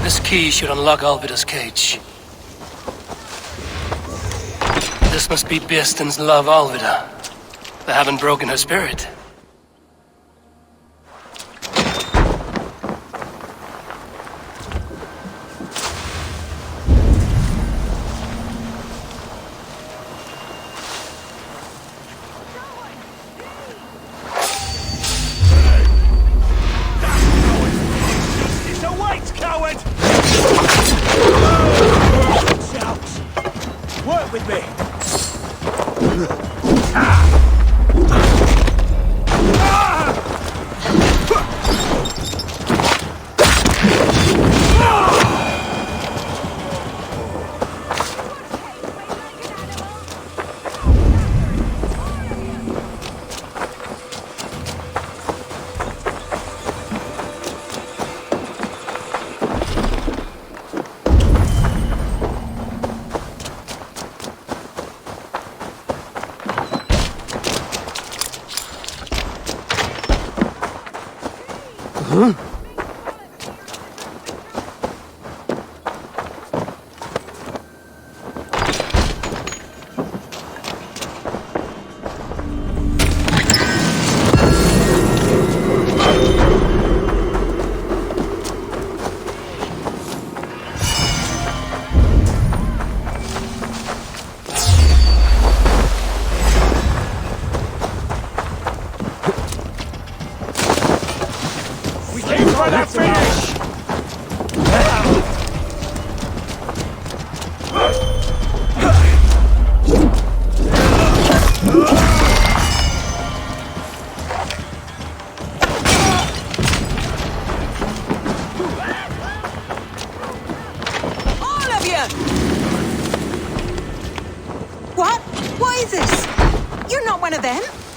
This key should unlock Alvida's cage. This must be Beerston's love, Alvida. They haven't broken her spirit. Work with me!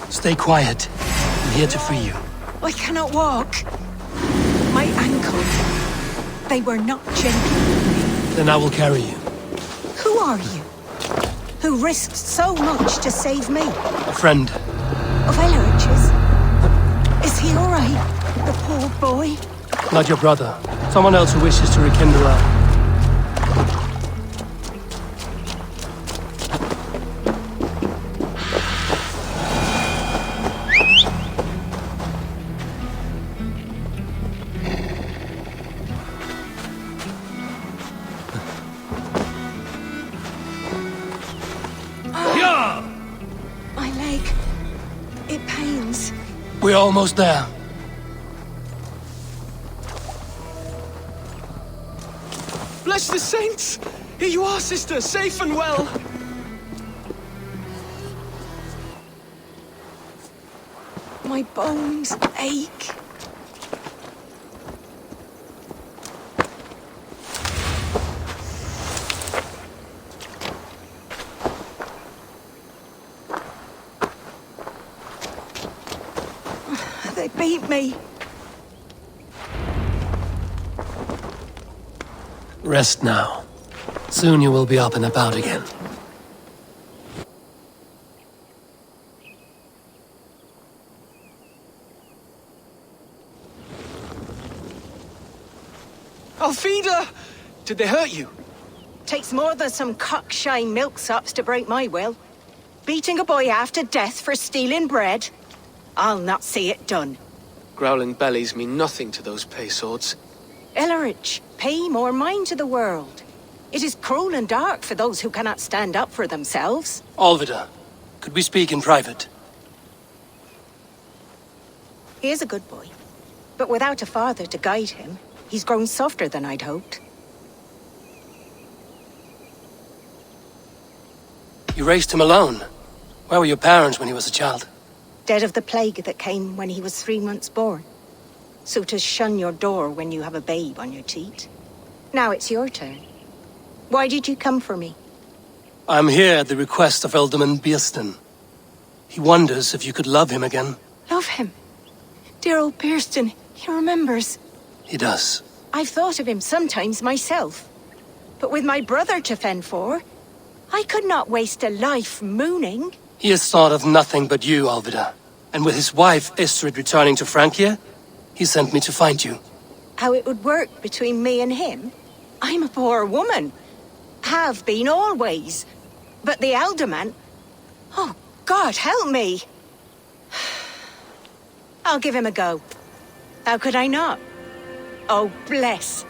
Stay quiet. I'm here to free you. I cannot walk. My ankles. They were not gentle with me. Then I will carry you. Who are you? Who risked so much to save me? A friend. Of Elrich's? Is he all right? The poor boy? Not your brother. Someone else who wishes to rekindle our... We're almost there. Bless the saints! Here you are, sister, safe and well. My bones ache. They beat me. Rest now. Soon you will be up and about again. Alfida! Did they hurt you? Takes more than some cockshy milksops to break my will. Beating a boy half to death for stealing bread? I'll not see it done. Growling bellies mean nothing to those pay swords. Ellerich, pay more mind to the world. It is cruel and dark for those who cannot stand up for themselves. Alvida, could we speak in private? He is a good boy, but without a father to guide him, he's grown softer than I'd hoped. You raised him alone. Where were your parents when he was a child? Dead of the plague that came when he was 3 months born. So to shun your door when you have a babe on your teat. Now it's your turn. Why did you come for me? I'm here at the request of Alderman Bierston. He wonders if you could love him again. Love him? Dear old Bierston, he remembers. He does. I've thought of him sometimes myself. But with my brother to fend for, I could not waste a life mooning. He has thought of nothing but you, Alvida. And with his wife, Estrid, returning to Francia, he sent me to find you. How it would work between me and him? I'm a poor woman. Have been always. But the alderman... Oh, God, help me! I'll give him a go. How could I not? Oh, bless.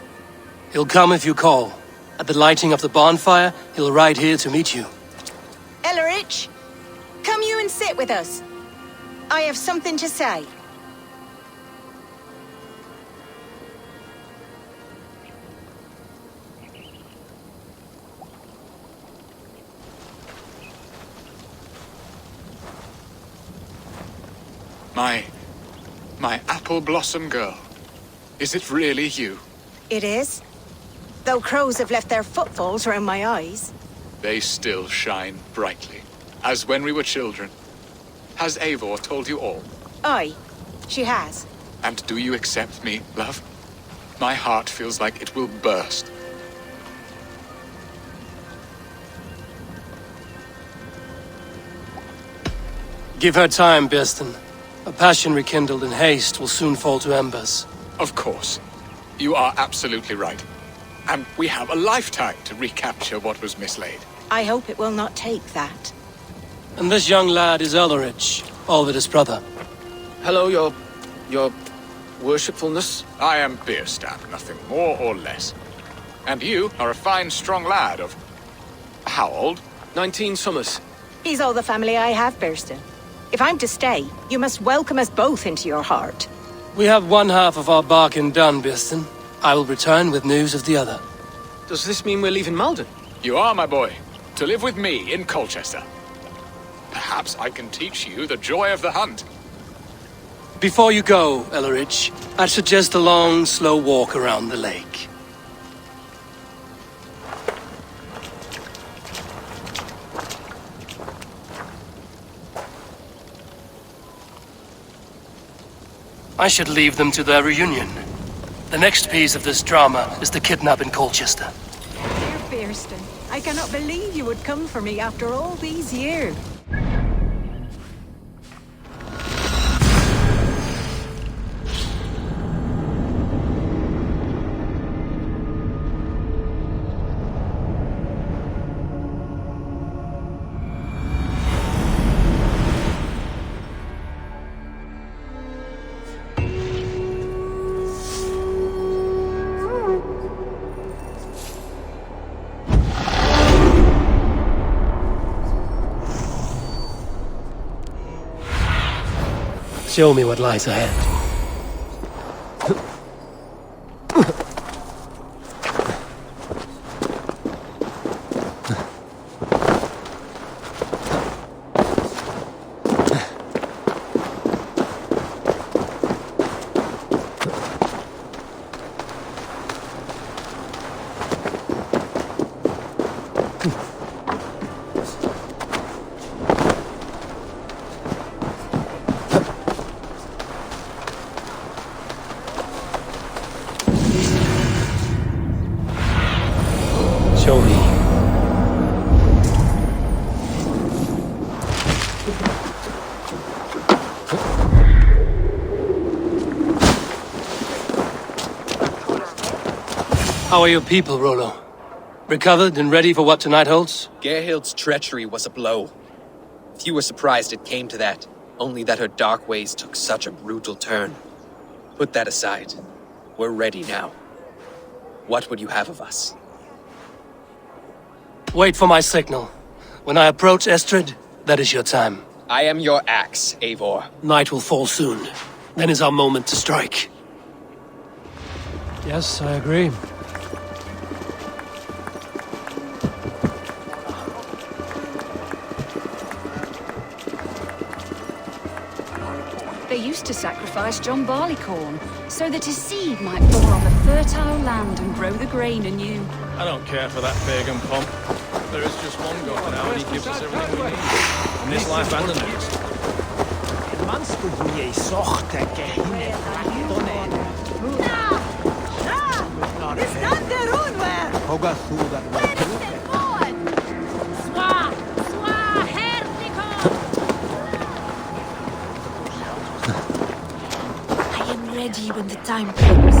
He'll come if you call. At the lighting of the bonfire, he'll ride here to meet you. Ellerich, come you and sit with us. I have something to say. My apple blossom girl. Is it really you? It is. Though crows have left their footfalls around my eyes. They still shine brightly, as when we were children. Has Eivor told you all? Aye, she has. And do you accept me, love? My heart feels like it will burst. Give her time, Bierston. A passion rekindled in haste will soon fall to embers. Of course. You are absolutely right. And we have a lifetime to recapture what was mislaid. I hope it will not take that. And this young lad is Ellerich, Alvida's brother. Hello, your worshipfulness. I am Bierstan, nothing more or less. And you are a fine, strong lad of... how old? 19 summers. He's all the family I have, Bierston. If I'm to stay, you must welcome us both into your heart. We have one half of our bargain done, Bierston. I will return with news of the other. Does this mean we're leaving Malden? You are, my boy. To live with me in Colchester. Perhaps I can teach you the joy of the hunt. Before you go, Ellerich, I'd suggest a long, slow walk around the lake. I should leave them to their reunion. The next piece of this drama is the kidnap in Colchester. Dear Bierston, I cannot believe you would come for me after all these years. Show me what lies ahead. Show me. How are your people, Rollo? Recovered and ready for what tonight holds? Gerhild's treachery was a blow. Few were surprised it came to that, only that her dark ways took such a brutal turn. Put that aside. We're ready now. What would you have of us? Wait for my signal. When I approach Estrid, that is your time. I am your axe, Eivor. Night will fall soon. Then is our moment to strike. Yes, I agree. They used to sacrifice John Barleycorn, so that his seed might fall on the fertile land and grow the grain anew. I don't care for that pagan pomp. There is just one God now, and he gives us everything we need. In this life and the next. I am ready when the time comes.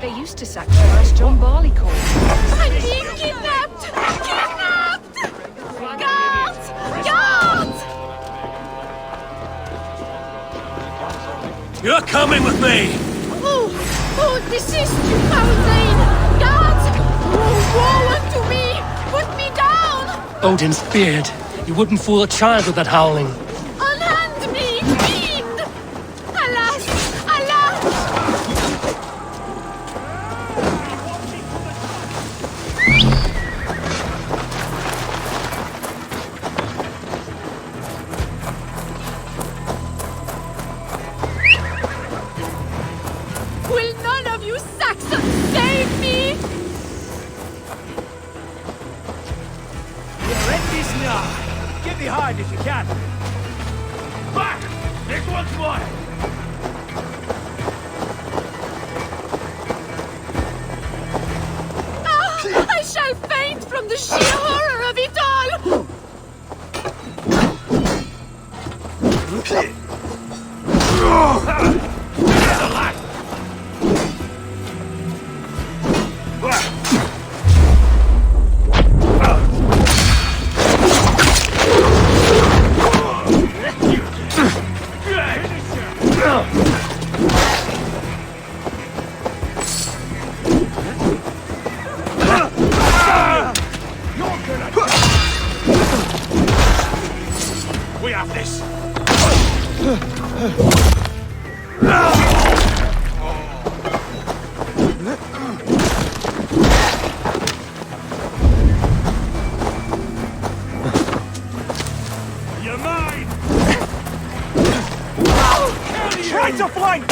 They used to sacrifice John Barleycorn. I'm being kidnapped! Kidnapped! Guards! Guards! You're coming with me! Oh, desist, you foul thing! Guards! Woe unto me! Put me down! Odin's beard. You wouldn't fool a child with that howling. Unhand me, fiend! Alas! Alas! Will none of you Saxons save me? You're in this now. Get behind if you can. Back! This one's mine! I shall faint from the sheer horror of it all! We have this! You're mine! Try to flank!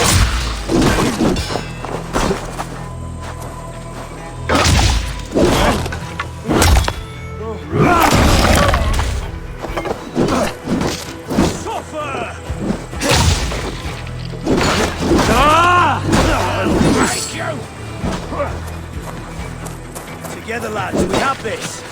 Together, lads, we have this.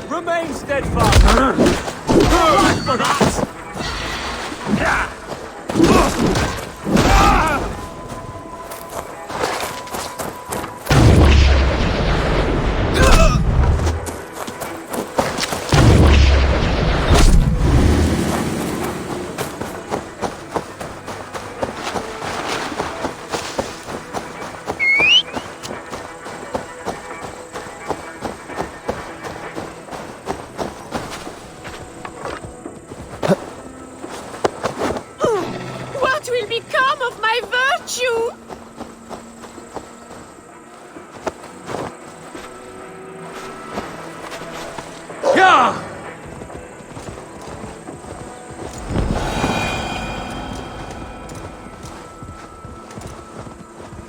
Remain steadfast. Right for that. What will become of my virtue?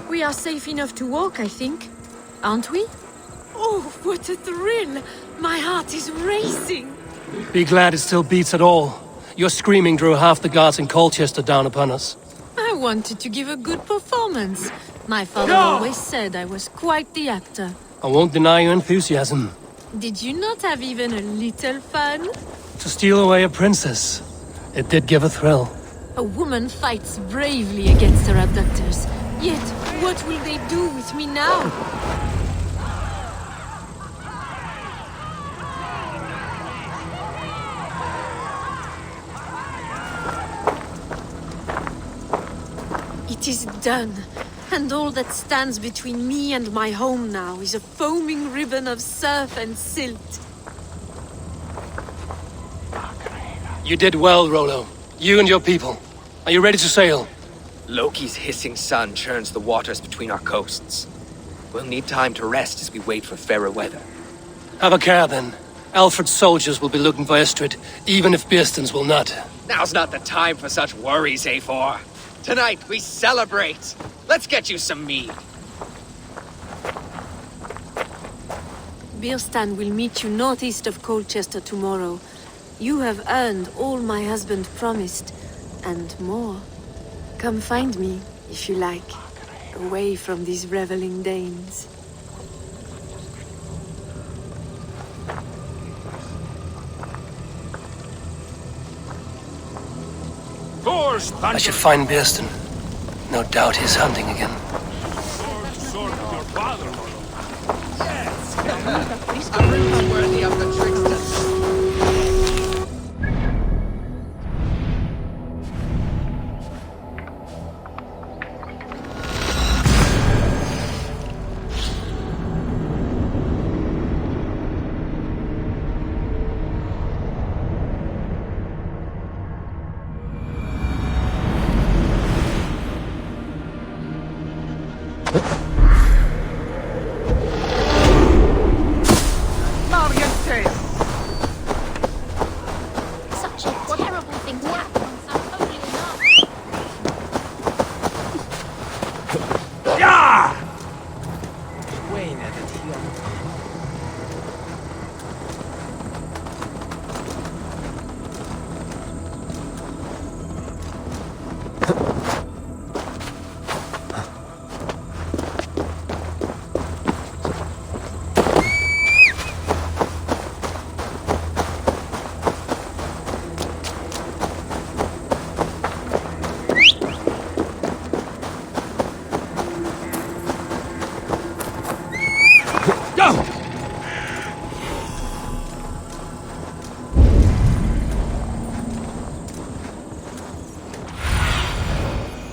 We are safe enough to walk, I think. Aren't we? Oh, what a thrill! My heart is racing! Be glad it still beats at all. Your screaming drew half the guards in Colchester down upon us. I wanted to give a good performance. My father always said I was quite the actor. I won't deny your enthusiasm. Did you not have even a little fun? To steal away a princess. It did give a thrill. A woman fights bravely against her abductors. Yet, what will they do with me now? It is done. And all that stands between me and my home now is a foaming ribbon of surf and silt. You did well, Rollo. You and your people. Are you ready to sail? Loki's hissing sun churns the waters between our coasts. We'll need time to rest as we wait for fairer weather. Have a care, then. Alfred's soldiers will be looking for Estrid, even if Beersten's will not. Now's not the time for such worries, A4. Tonight, we celebrate! Let's get you some mead. Bierstan will meet you northeast of Colchester tomorrow. You have earned all my husband promised, and more. Come find me, if you like, away from these reveling Danes. I should find Biersten. No doubt he's hunting again. Worthy of the trickster.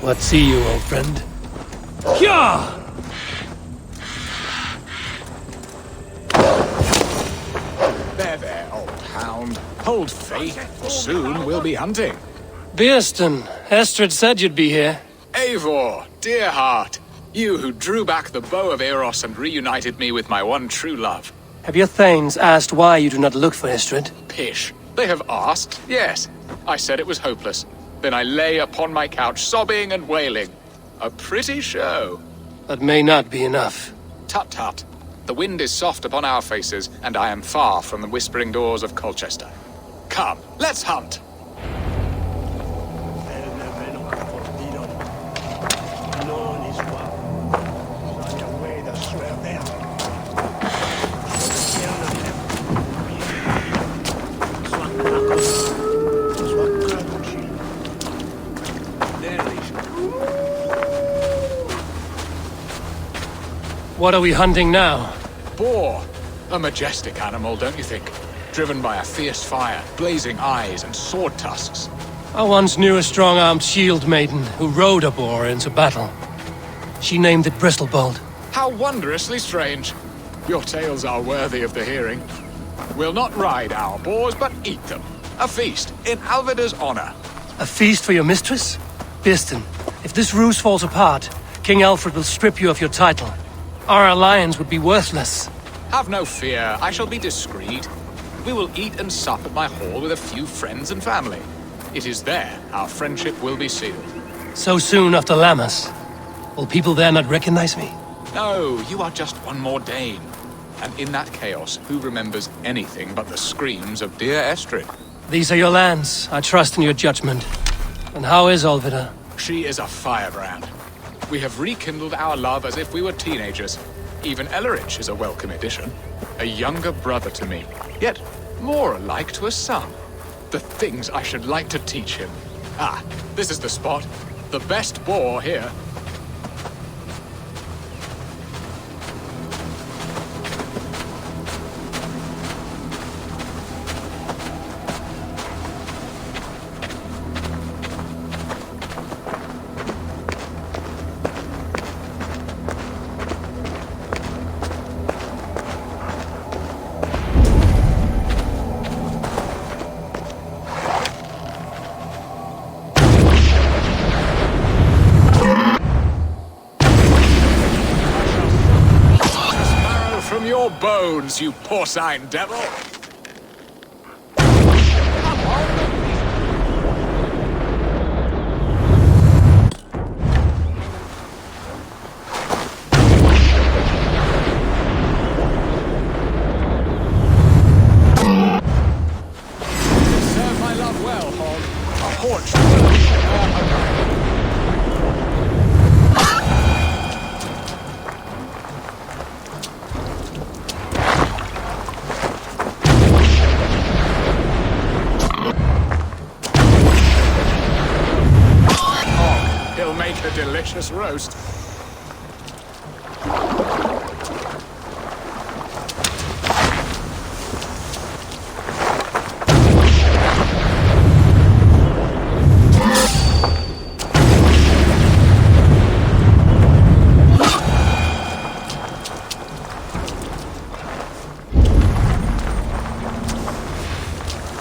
What see you, old friend? Hyah! There, old hound. Hold faith. Soon we'll be hunting. Biersten, Estrid said you'd be here. Eivor, dear heart. You who drew back the bow of Eros and reunited me with my one true love. Have your thanes asked why you do not look for Estrid? Pish. They have asked, yes. I said it was hopeless. Then I lay upon my couch, sobbing and wailing. A pretty show. That may not be enough. Tut-tut. The wind is soft upon our faces, and I am far from the whispering doors of Colchester. Come, let's hunt! What are we hunting now? Boar. A majestic animal, don't you think? Driven by a fierce fire, blazing eyes, and sword tusks. I once knew a strong-armed shield maiden who rode a boar into battle. She named it Bristolbolt. How wondrously strange. Your tales are worthy of the hearing. We'll not ride our boars, but eat them. A feast, in Alvida's honor. A feast for your mistress? Biersten, if this ruse falls apart, King Alfred will strip you of your title. Our alliance would be worthless. Have no fear, I shall be discreet. We will eat and sup at my hall with a few friends and family. It is there our friendship will be sealed. So soon after Lammas? Will people there not recognize me? No, you are just one more Dane. And in that chaos, who remembers anything but the screams of dear Estrid? These are your lands. I trust in your judgment. And how is Olvida? She is a firebrand. We have rekindled our love as if we were teenagers. Even Ellerich is a welcome addition. A younger brother to me, yet more alike to a son. The things I should like to teach him. Ah, this is the spot. The best boar here. Bones, you porcine devil! Serve my love well, Hog. A haunch. A delicious roast.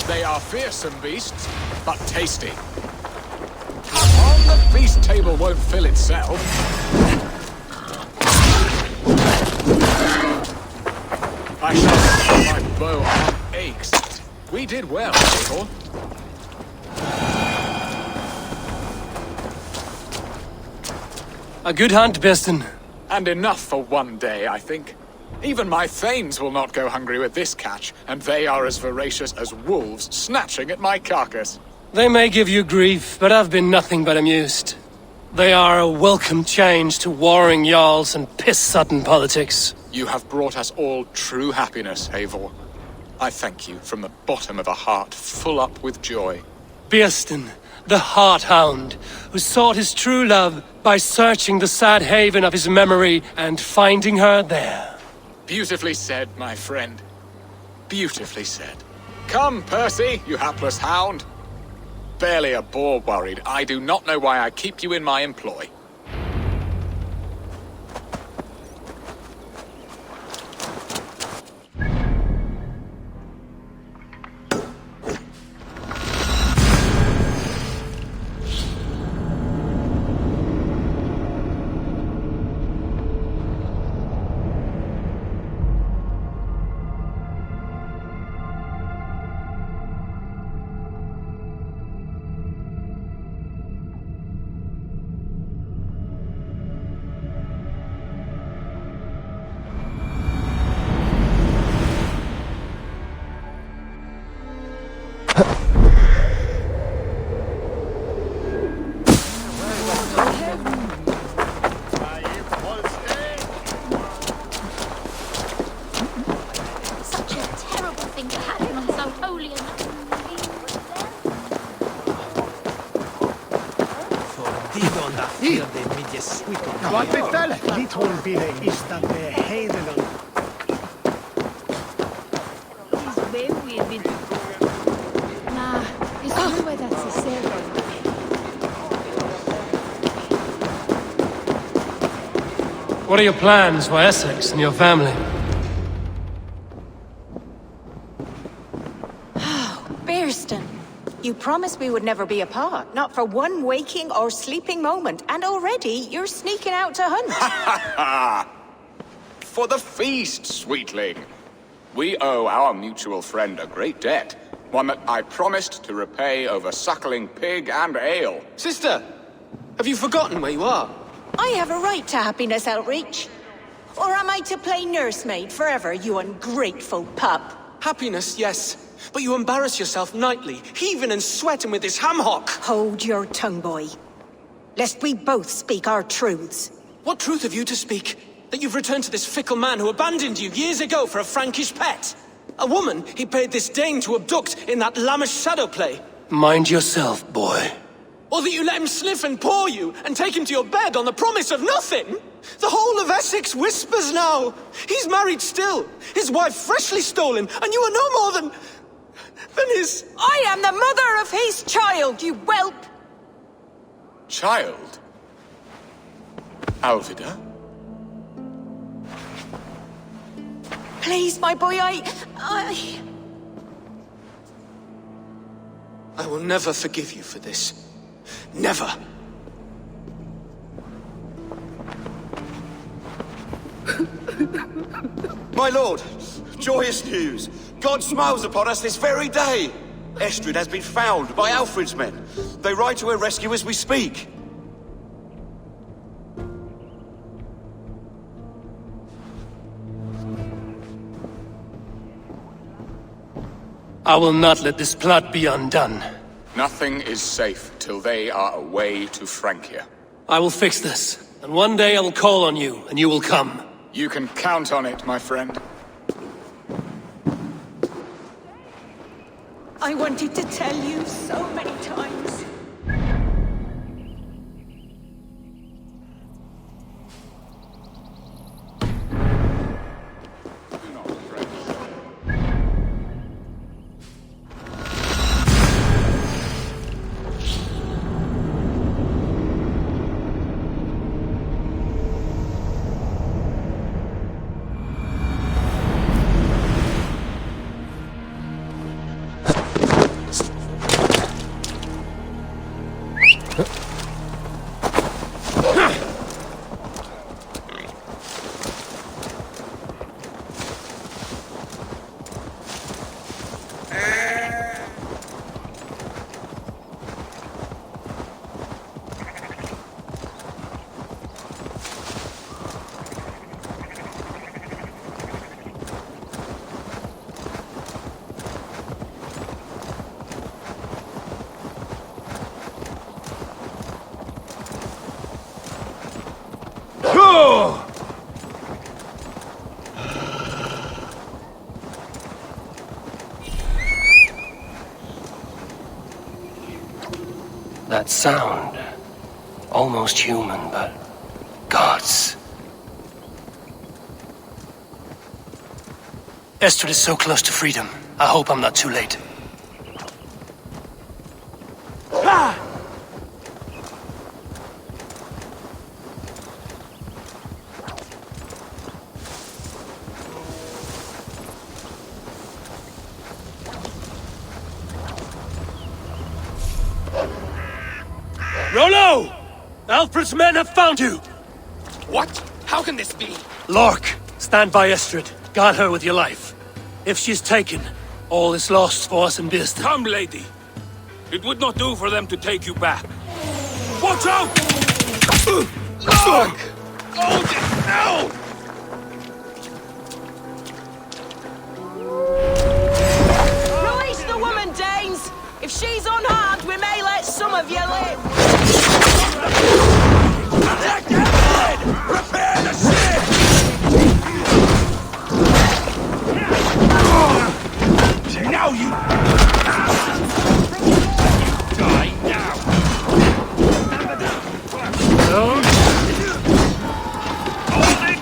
They are fearsome beasts, but tasty. The feast table won't fill itself. I shall see my bow arm aches. We did well, people. A good hunt, Beston. And enough for one day, I think. Even my thanes will not go hungry with this catch, and they are as voracious as wolves snatching at my carcass. They may give you grief, but I've been nothing but amused. They are a welcome change to warring jarls and piss-sudden politics. You have brought us all true happiness, Eivor. I thank you from the bottom of a heart full up with joy. Birsten, the Heart-Hound, who sought his true love by searching the sad haven of his memory and finding her there. Beautifully said, my friend. Beautifully said. Come, Percy, you hapless hound. Barely a boar worried. I do not know why I keep you in my employ. Wat vertellen? Niet gewoon binnen is dat de Heideland. He's very weird with Nah, it's nowhere that's the same. What are your plans for Essex and your family? Birsten, you promised we would never be apart, not for one waking or sleeping moment, and already you're sneaking out to hunt. For the feast, sweetling. We owe our mutual friend a great debt, one that I promised to repay over suckling pig and ale. Sister, have you forgotten where you are? I have a right to happiness, Outreach. Or am I to play nursemaid forever, you ungrateful pup? Happiness, yes. But you embarrass yourself nightly, heaving and sweating with this ham-hock. Hold your tongue, boy. Lest we both speak our truths. What truth have you to speak? That you've returned to this fickle man who abandoned you years ago for a Frankish pet? A woman he paid this Dane to abduct in that lammish shadow play? Mind yourself, boy. Or that you let him sniff and paw you, and take him to your bed on the promise of nothing? The whole of Essex whispers now. He's married still, his wife freshly stolen, and you are no more than his... I am the mother of his child, you whelp! Child? Alvida? Please, my boy, I will never forgive you for this. Never. My lord, joyous news. God smiles upon us this very day. Estrid has been found by Alfred's men. They ride to her rescue as we speak. I will not let this plot be undone. Nothing is safe till they are away to Francia. I will fix this, and one day I will call on you, and you will come. You can count on it, my friend. I wanted to tell you so many times. That sound. Almost human, but... gods. Estrid is so close to freedom. I hope I'm not too late. Rollo! Alfred's men have found you! What? How can this be? Lork, stand by Estrid. Guard her with your life. If she's taken, all is lost for us in Bearston. Come, lady. It would not do for them to take you back. Watch out! Lork! Oh, no! Release the woman, Danes! If she's unharmed, we may let some of you live! Attack their head! Prepare the ship! Now you... Die now! Holding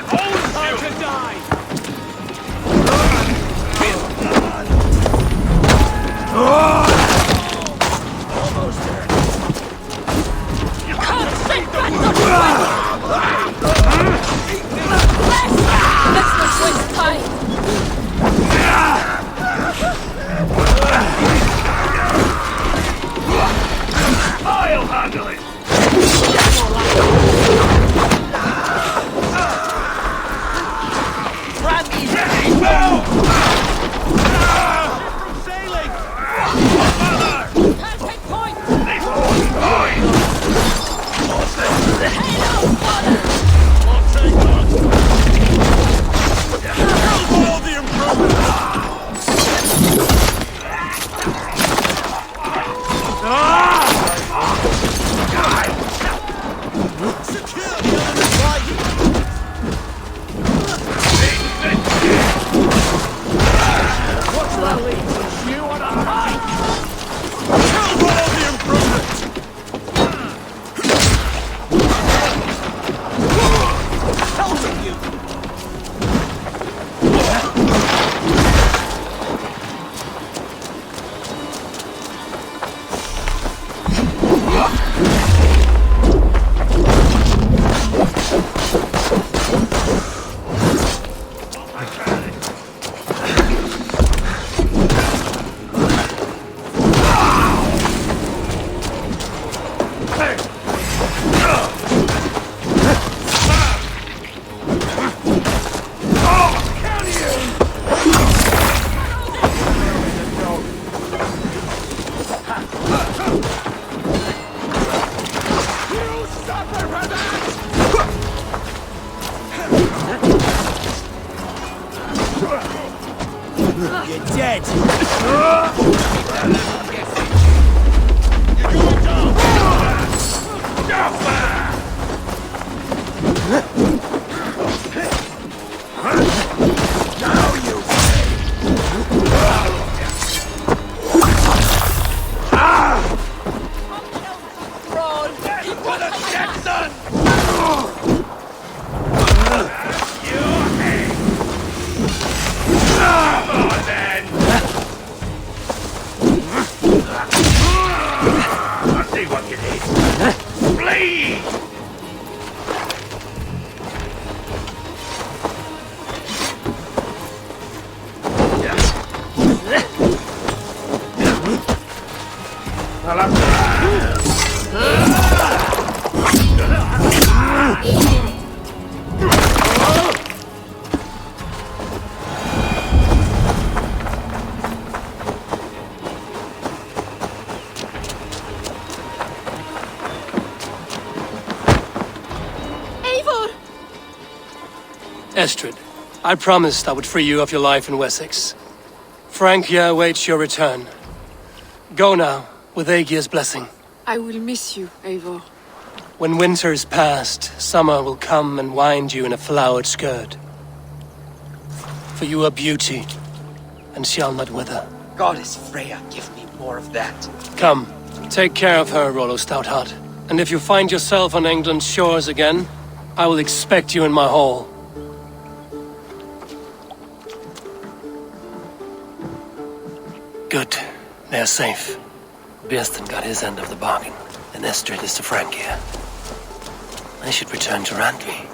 You're dead! Estrid, I promised I would free you of your life in Wessex. Francia awaits your return. Go now, with Aegir's blessing. I will miss you, Eivor. When winter is past, summer will come and wind you in a flowered skirt. For you are beauty, and shall not wither. Goddess Freya, give me more of that. Come, take care of her, Rollo Stoutheart. And if you find yourself on England's shores again, I will expect you in my hall. Good. They're safe. Björsten got his end of the bargain, and Estrid is to Francia. I should return to Randvi.